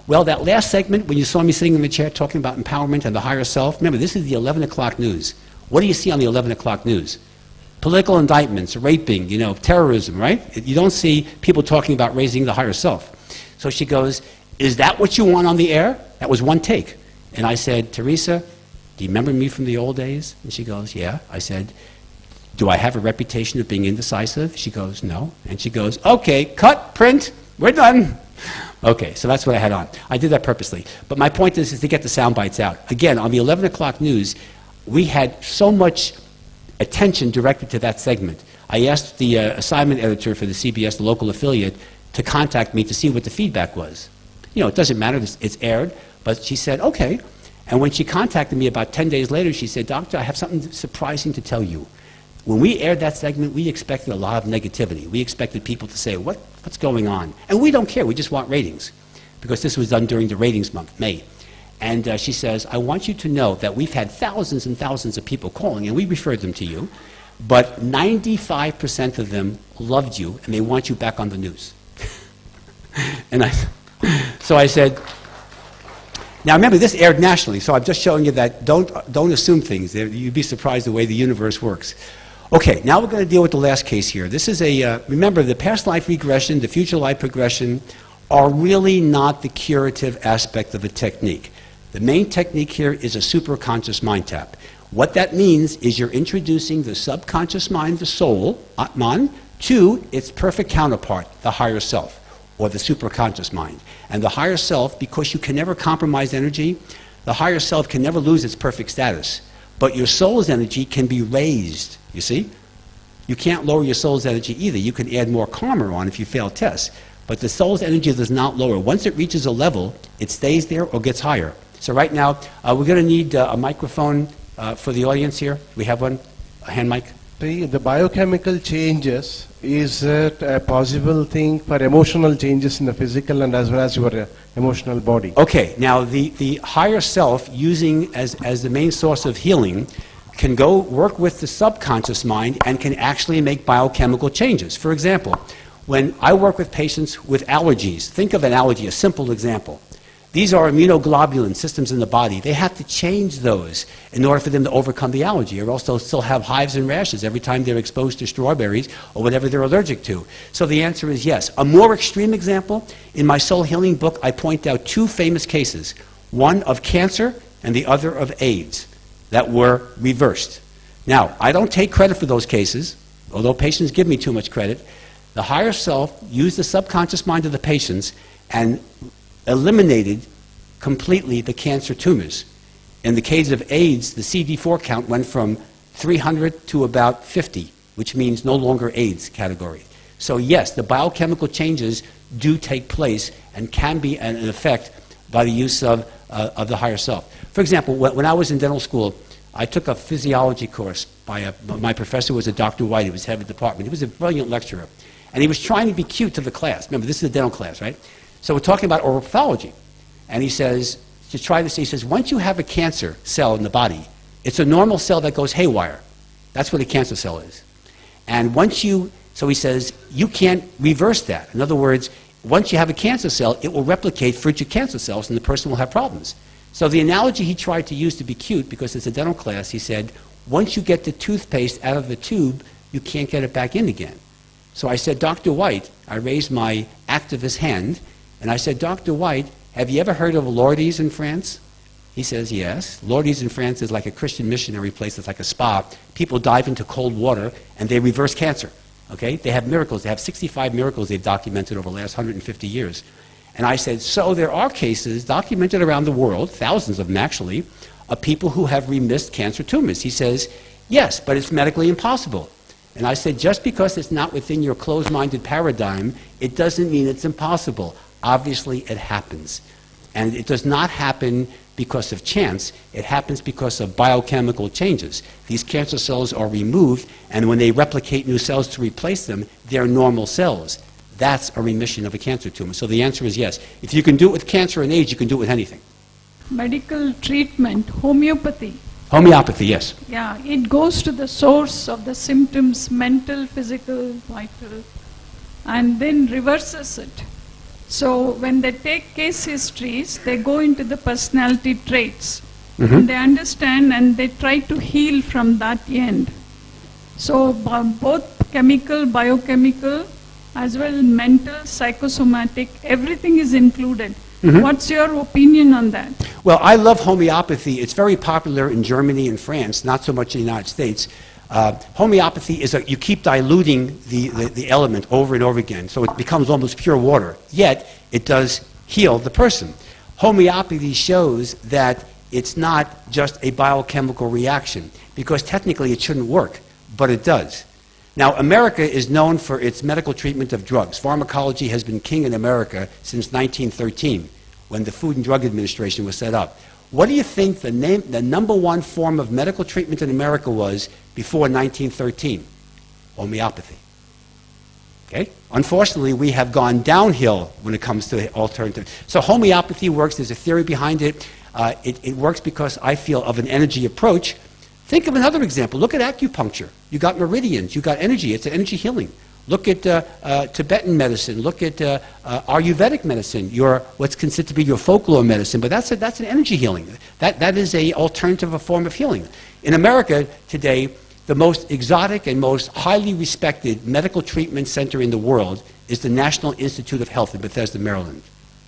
Speaker 6: Well, that last segment, when you saw me sitting in the chair talking about empowerment and the higher self, remember, this is the 11 o'clock news. What do you see on the 11 o'clock news? Political indictments, raping, you know, terrorism, right? You don't see people talking about raising the higher self. So she goes, "Is that what you want on the air?" That was one take. And I said, "Teresa, do you remember me from the old days?" And she goes, "Yeah." I said, "Do I have a reputation of being indecisive?" She goes, "No." And she goes, "Okay, cut, print, we're done." Okay, so that's what I had on. I did that purposely. But my point is to get the sound bites out. Again, on the 11 o'clock news, we had so much attention directed to that segment. I asked the assignment editor for the CBS, the local affiliate, to contact me to see what the feedback was. You know, it doesn't matter, it's aired, but she said, "Okay." And when she contacted me about 10 days later, she said, "Doctor, I have something surprising to tell you. When we aired that segment, we expected a lot of negativity. We expected people to say, what's going on? And we don't care, we just want ratings." Because this was done during the ratings month, May. And she says, "I want you to know that we've had thousands and thousands of people calling, and we referred them to you, but 95% of them loved you, and they want you back on the news." And so I said, now remember, this aired nationally, so I'm just showing you that don't assume things. You'd be surprised the way the universe works. Okay, now we're going to deal with the last case here. This is remember, the past life regression, the future life progression, are really not the curative aspect of a technique. The main technique here is a superconscious mind tap. What that means is you're introducing the subconscious mind, the soul, Atman, to its perfect counterpart, the higher self, or the superconscious mind. And the higher self, because you can never compromise energy, the higher self can never lose its perfect status. But your soul's energy can be raised, you see? You can't lower your soul's energy either. You can add more karma on if you fail tests. But the soul's energy does not lower. Once it reaches a level, it stays there or gets higher. So right now, we're going to need a microphone for the audience here. We have one, a hand mic.
Speaker 19: The biochemical changes, is it a possible thing for emotional changes in the physical and as well as your emotional body?
Speaker 6: Okay, now the higher self, using as the main source of healing, can go work with the subconscious mind and can actually make biochemical changes. For example, when I work with patients with allergies, think of an allergy, a simple example. These are immunoglobulin systems in the body. They have to change those in order for them to overcome the allergy, or else they'll still have hives and rashes every time they're exposed to strawberries or whatever they're allergic to. So the answer is yes. A more extreme example, in my soul healing book, I point out two famous cases, one of cancer and the other of AIDS, that were reversed. Now, I don't take credit for those cases, although patients give me too much credit. The higher self used the subconscious mind of the patients and eliminated completely the cancer tumors. In the case of AIDS, the CD4 count went from 300 to about 50, which means no longer AIDS category. So yes, the biochemical changes do take place and can be an effect by the use of the higher self. For example, when I was in dental school, I took a physiology course by my professor was a Dr. White, he was head of the department. He was a brilliant lecturer. And he was trying to be cute to the class. Remember, this is a dental class, right? So we're talking about oral pathology. And he says, to try this, he says, once you have a cancer cell in the body, it's a normal cell that goes haywire. That's what a cancer cell is. And once you, so he says, you can't reverse that. In other words, once you have a cancer cell, it will replicate frigid cancer cells and the person will have problems. So the analogy he tried to use to be cute, because it's a dental class, he said, once you get the toothpaste out of the tube, you can't get it back in again. So I said, Dr. White, I raised my activist hand, and I said, Dr. White, have you ever heard of Lourdes in France? He says, yes. Lourdes in France is like a Christian missionary place. It's like a spa. People dive into cold water, and they reverse cancer. Okay? They have miracles. They have 65 miracles they've documented over the last 150 years. And I said, so there are cases documented around the world, thousands of them actually, of people who have remissed cancer tumors. He says, yes, but it's medically impossible. And I said, just because it's not within your closed-minded paradigm, it doesn't mean it's impossible. Obviously, it happens. And it does not happen because of chance. It happens because of biochemical changes. These cancer cells are removed, and when they replicate new cells to replace them, they're normal cells. That's a remission of a cancer tumor. So the answer is yes. If you can do it with cancer and AIDS, you can do it with anything.
Speaker 20: Medical treatment, homeopathy.
Speaker 6: Homeopathy, yes.
Speaker 20: Yeah, it goes to the source of the symptoms, mental, physical, vital, and then reverses it. So when they take case histories, they go into the personality traits. And they understand and they try to heal from that end. So both chemical, biochemical, as well mental, psychosomatic, everything is included. What's your opinion on that?
Speaker 6: Well, I love homeopathy. It's very popular in Germany and France, not so much in the United States. Homeopathy is you keep diluting the element over and over again, so it becomes almost pure water. Yet, it does heal the person. Homeopathy shows that it's not just a biochemical reaction, because technically it shouldn't work, but it does. Now, America is known for its medical treatment of drugs. Pharmacology has been king in America since 1913, when the Food and Drug Administration was set up. What do you think the #1 form of medical treatment in America was before 1913? Homeopathy. Okay? Unfortunately, we have gone downhill when it comes to alternative. So homeopathy works. There's a theory behind it. It works because I feel of an energy approach. Think of another example. Look at acupuncture. You got meridians. You got energy. It's an energy healing. Look at Tibetan medicine. Look at Ayurvedic medicine. What's considered to be your folklore medicine, but that's an energy healing. That is a alternative form of healing. In America today, The most exotic and most highly respected medical treatment center in the world is the National Institute of Health in Bethesda, Maryland.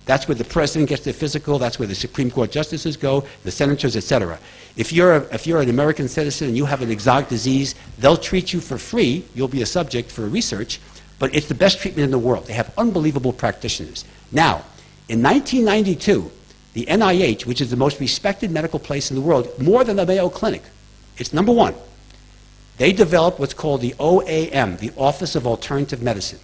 Speaker 6: That's where the president gets their physical, that's where the Supreme Court justices go, the senators, etc. If you're an American citizen and you have an exotic disease, they'll treat you for free. You'll be a subject for research, but it's the best treatment in the world. They have unbelievable practitioners. Now, in 1992, the NIH, which is the most respected medical place in the world, more than the Mayo Clinic, it's number one. They developed what's called the OAM, the Office of Alternative Medicine.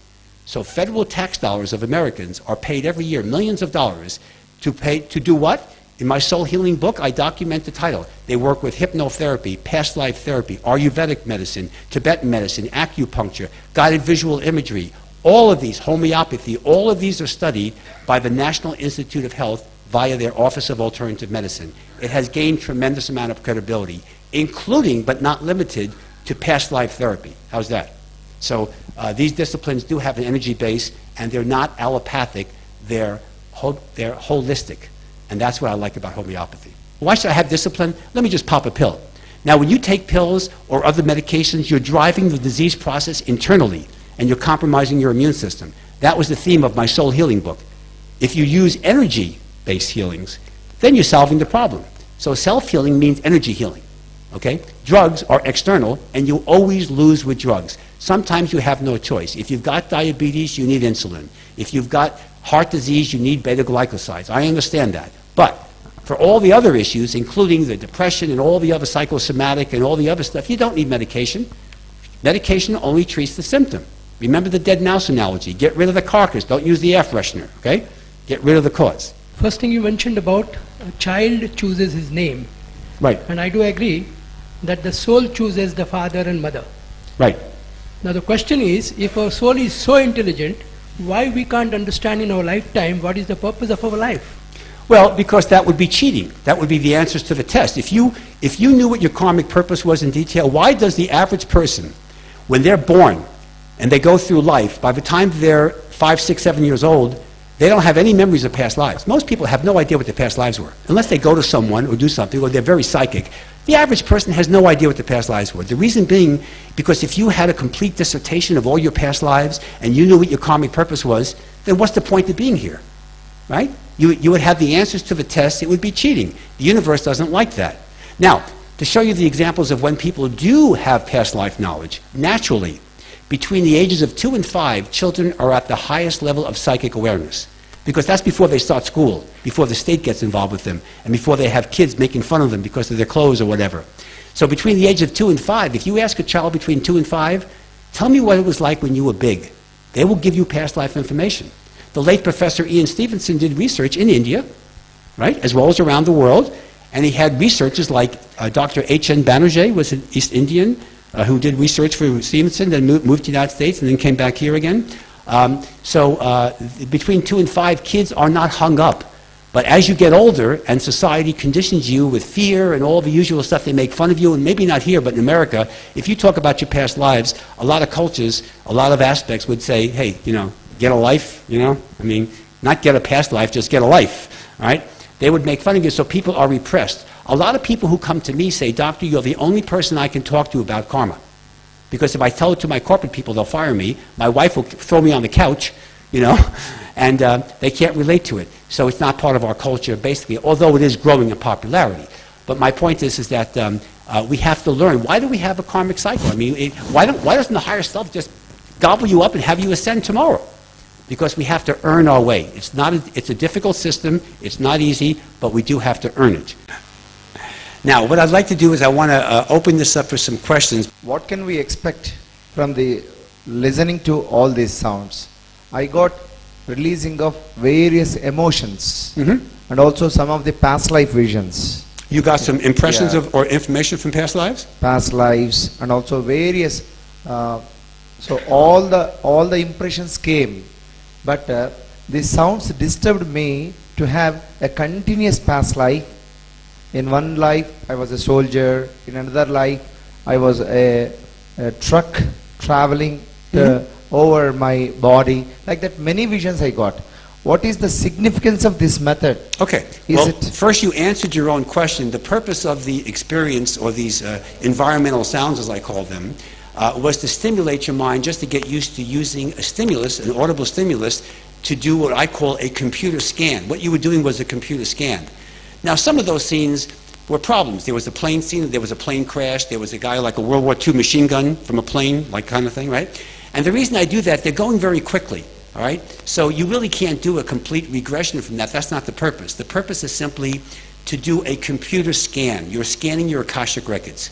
Speaker 6: So federal tax dollars of Americans are paid every year, millions of dollars, to do what? In my Soul Healing book, I document the title. They work with hypnotherapy, past life therapy, Ayurvedic medicine, Tibetan medicine, acupuncture, guided visual imagery. All of these, homeopathy, all of these are studied by the National Institute of Health via their Office of Alternative Medicine. It has gained tremendous amount of credibility, including, but not limited, to past life therapy. How's that? So these disciplines do have an energy base, and they're not allopathic, they're holistic. And that's what I like about homeopathy. Why should I have discipline? Let me just pop a pill. Now, when you take pills or other medications, you're driving the disease process internally, and you're compromising your immune system. That was the theme of my Soul Healing book. If you use energy-based healings, then you're solving the problem. So self-healing means energy healing. Okay? Drugs are external, and you always lose with drugs. Sometimes you have no choice. If you've got diabetes, you need insulin. If you've got heart disease, you need beta-glycosides. I understand that. But for all the other issues, including the depression and all the other psychosomatic and all the other stuff, you don't need medication. Medication only treats the symptom. Remember the dead mouse analogy. Get rid of the carcass. Don't use the air freshener. Okay? Get rid of the cause.
Speaker 21: First thing you mentioned about a child chooses his name.
Speaker 6: Right.
Speaker 21: And I do agree that the soul chooses the father and mother.
Speaker 6: Right.
Speaker 21: Now the question is, if our soul is so intelligent, why we can't understand in our lifetime what is the purpose of our life?
Speaker 6: Well, because that would be cheating. That would be the answers to the test. If you knew what your karmic purpose was in detail, why does the average person, when they're born and they go through life, by the time they're 5, 6, 7 years old, they don't have any memories of past lives? Most people have no idea what their past lives were, unless they go to someone or do something, or they're very psychic. The average person has no idea what their past lives were. The reason being, because if you had a complete dissertation of all your past lives and you knew what your karmic purpose was, then what's the point of being here, right? You would have the answers to the test. It would be cheating. The universe doesn't like that. Now, to show you the examples of when people do have past life knowledge, naturally, between the ages of 2 and 5, children are at the highest level of psychic awareness. Because that's before they start school, before the state gets involved with them, and before they have kids making fun of them because of their clothes or whatever. So between the age of 2 and 5, if you ask a child between 2 and 5, tell me what it was like when you were big, they will give you past life information. The late Professor Ian Stevenson did research in India, right, as well as around the world, and he had researchers like Dr. H.N. Banerjee was an East Indian who did research for Stevenson, then moved to the United States, and then came back here again. Between 2 and 5, kids are not hung up. But as you get older and society conditions you with fear and all the usual stuff, they make fun of you, and maybe not here, but in America, if you talk about your past lives, a lot of cultures, a lot of aspects would say, hey, you know, get a life, you know? I mean, not get a past life, just get a life, all right? They would make fun of you, so people are repressed. A lot of people who come to me say, doctor, you're the only person I can talk to about karma. Because if I tell it to my corporate people, they'll fire me. My wife will throw me on the couch, you know, and they can't relate to it. So it's not part of our culture, basically, although it is growing in popularity. But my point is that we have to learn. Why do we have a karmic cycle? I mean, why doesn't the higher self just gobble you up and have you ascend tomorrow? Because we have to earn our way. It's a difficult system. It's not easy, but we do have to earn it. Now, what I'd like to do is I want to open this up for some questions.
Speaker 2: What can we expect from the listening to all these sounds? I got releasing of various emotions and also some of the past life visions.
Speaker 6: You got some impressions of or information from past lives?
Speaker 2: Past lives and also various. So all the impressions came, but the sounds disturbed me to have a continuous past life. In one life, I was a soldier. In another life, I was a truck traveling over my body. Like that, many visions I got.
Speaker 1: What is the significance of this method?
Speaker 6: Okay. Well, first you answered your own question. The purpose of the experience, or these environmental sounds as I call them, was to stimulate your mind, just to get used to using a stimulus, an audible stimulus, to do what I call a computer scan. What you were doing was a computer scan. Now, some of those scenes were problems. There was a plane scene, there was a plane crash, there was a guy like a World War II machine gun from a plane, like kind of thing, right? And the reason I do that, they're going very quickly. All right? So you really can't do a complete regression from that. That's not the purpose. The purpose is simply to do a computer scan. You're scanning your Akashic records.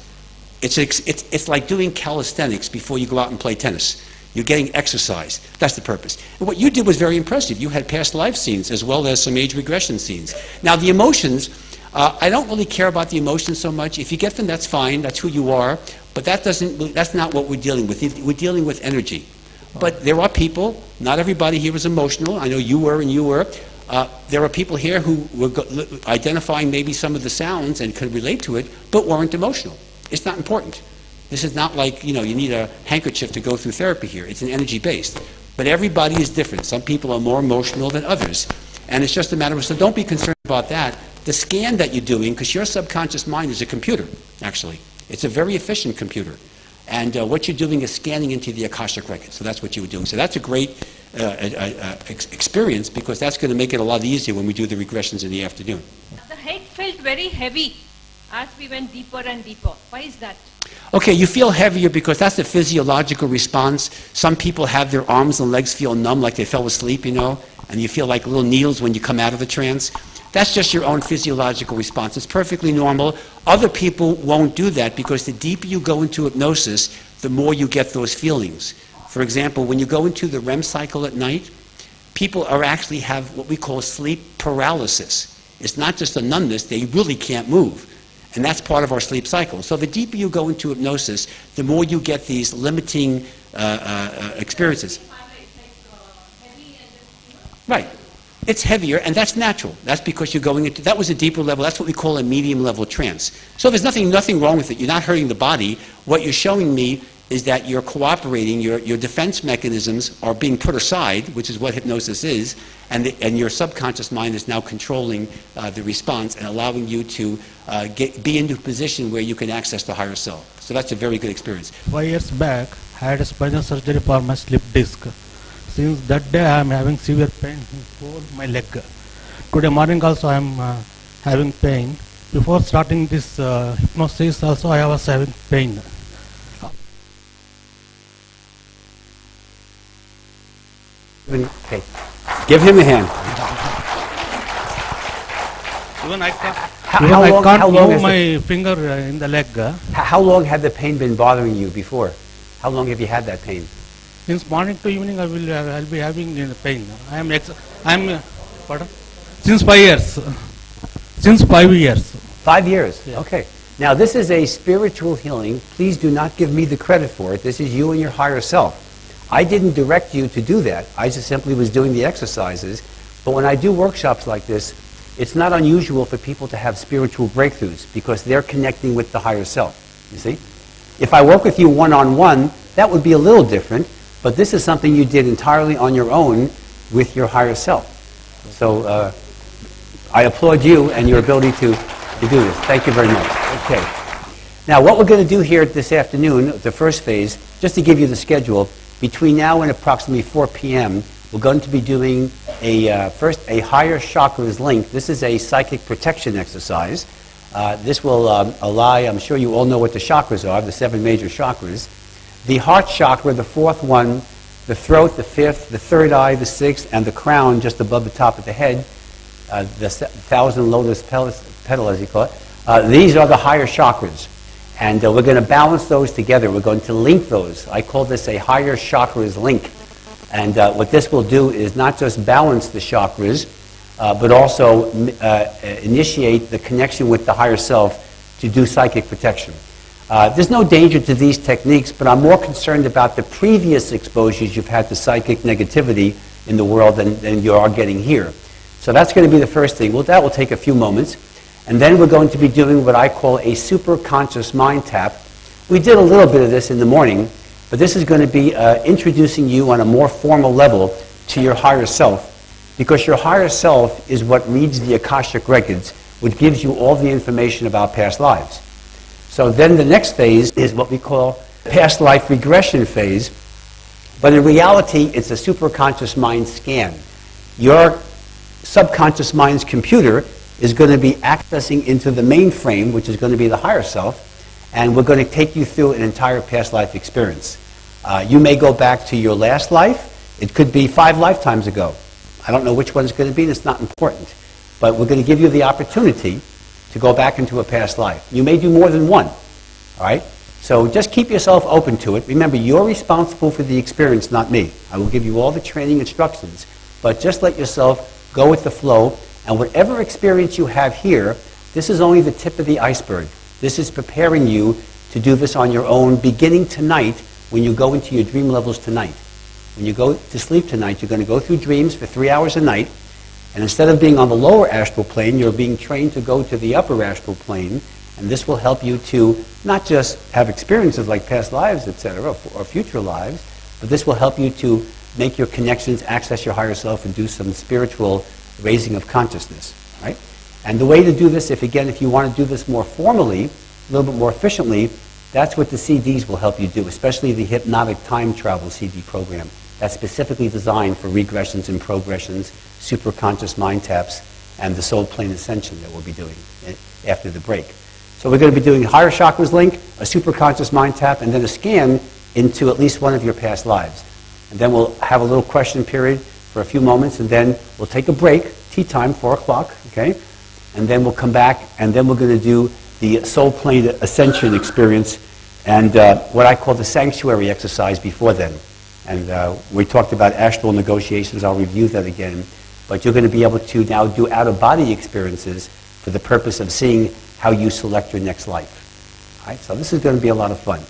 Speaker 6: It's like doing calisthenics before you go out and play tennis. You're getting exercise. That's the purpose. And what you did was very impressive. You had past life scenes as well as some age regression scenes. Now, the emotions, I don't really care about the emotions so much. If you get them, that's fine. That's who you are. But that's not what we're dealing with. We're dealing with energy. But there are people, not everybody here is emotional. I know you were and you were. There are people here who were identifying maybe some of the sounds and could relate to it, but weren't emotional. It's not important. This is not like, you need a handkerchief to go through therapy here. It's an energy-based. But everybody is different. Some people are more emotional than others. And it's just a matter of, so don't be concerned about that. The scan that you're doing, because your subconscious mind is a computer, actually. It's a very efficient computer. And what you're doing is scanning into the Akashic record. So that's what you were doing. So that's a great experience, because that's going to make it a lot easier when we do the regressions in the afternoon.
Speaker 22: The head felt very heavy as we went deeper and deeper. Why is that?
Speaker 6: Okay, you feel heavier because that's a physiological response. Some people have their arms and legs feel numb, like they fell asleep, and you feel like little needles when you come out of the trance. That's just your own physiological response. It's perfectly normal. Other people won't do that, because the deeper you go into hypnosis, the more you get those feelings. For example, when you go into the REM cycle at night, people actually have what we call sleep paralysis. It's not just a numbness, they really can't move. And that's part of our sleep cycle. So the deeper you go into hypnosis, the more you get these limiting experiences. Right. It's heavier, and that's natural. That's because you're going into, that was a deeper level. That's what we call a medium level trance. So there's nothing wrong with it. You're not hurting the body. What you're showing me is that you're cooperating. Your defense mechanisms are being put aside, which is what hypnosis is, and your subconscious mind is now controlling the response and allowing you to be into a position where you can access the higher self. So that's a very good experience.
Speaker 23: 5 years back, I had a spinal surgery for my slip disc. Since that day, I am having severe pain in my leg. Today morning also, I am having pain. Before starting this hypnosis also, I was having pain.
Speaker 6: Okay. Give him a hand.
Speaker 23: Even I can't move my finger in the leg.
Speaker 6: How long had the pain been bothering you before? How long have you had that pain?
Speaker 23: Since morning to evening, I'll be having pain. Pardon? Since 5 years. Since 5 years.
Speaker 6: 5 years.
Speaker 23: Yeah.
Speaker 6: Okay. Now this is a spiritual healing. Please do not give me the credit for it. This is you and your higher self. I didn't direct you to do that. I just simply was doing the exercises. But when I do workshops like this, it's not unusual for people to have spiritual breakthroughs, because they're connecting with the higher self. You see? If I work with you one-on-one, that would be a little different. But this is something you did entirely on your own with your higher self. So I applaud you and your ability to do this. Thank you very much. Okay. Now what we're going to do here this afternoon, the first phase, just to give you the schedule, between now and approximately 4 p.m., we're going to be doing first a higher chakras link. This is a psychic protection exercise. This will allow, I'm sure you all know what the chakras are, the 7 major chakras. The heart chakra, the 4th one, the throat, the 5th, the 3rd eye, the 6th, and the crown just above the top of the head, the 1,000 lotus petal, as you call it. These are the higher chakras. And we're going to balance those together. We're going to link those. I call this a higher chakras link. And what this will do is not just balance the chakras, but also initiate the connection with the higher self to do psychic protection. There's no danger to these techniques, but I'm more concerned about the previous exposures you've had to psychic negativity in the world than you are getting here. So that's going to be the first thing. Well, that will take a few moments. And then we're going to be doing what I call a super conscious mind tap. We did a little bit of this in the morning, but this is going to be introducing you on a more formal level to your higher self. because your higher self is what reads the Akashic records, which gives you all the information about past lives. So then the next phase is what we call past life regression phase, but in reality it's a superconscious mind scan. Your subconscious mind's computer is going to be accessing into the mainframe, which is going to be the higher self, and we're going to take you through an entire past life experience. You may go back to your last life. It could be 5 lifetimes ago. I don't know which one it's going to be, and it's not important. But we're going to give you the opportunity to go back into a past life. You may do more than one. All right? So just keep yourself open to it. Remember, you're responsible for the experience, not me. I will give you all the training instructions, but just let yourself go with the flow, and whatever experience you have here, this is only the tip of the iceberg. This is preparing you to do this on your own, beginning tonight when you go into your dream levels tonight. When you go to sleep tonight, you're going to go through dreams for 3 hours a night, and instead of being on the lower astral plane, you're being trained to go to the upper astral plane, and this will help you to not just have experiences like past lives, etc., or future lives, but this will help you to make your connections, access your higher self, and do some spiritual raising of consciousness, right? And the way to do this, if you want to do this more formally, a little bit more efficiently, that's what the CDs will help you do, especially the hypnotic time travel CD program. That's specifically designed for regressions and progressions, superconscious mind taps, and the soul plane ascension that we'll be doing after the break. So we're going to be doing higher chakras link, a superconscious mind tap, and then a scan into at least one of your past lives. And then we'll have a little question period for a few moments, and then we'll take a break, tea time, 4 o'clock, okay? And then we'll come back, and then we're going to do the soul plane ascension experience and what I call the sanctuary exercise before then. And we talked about astral negotiations. I'll review that again. But you're going to be able to now do out-of-body experiences for the purpose of seeing how you select your next life. All right? So this is going to be a lot of fun.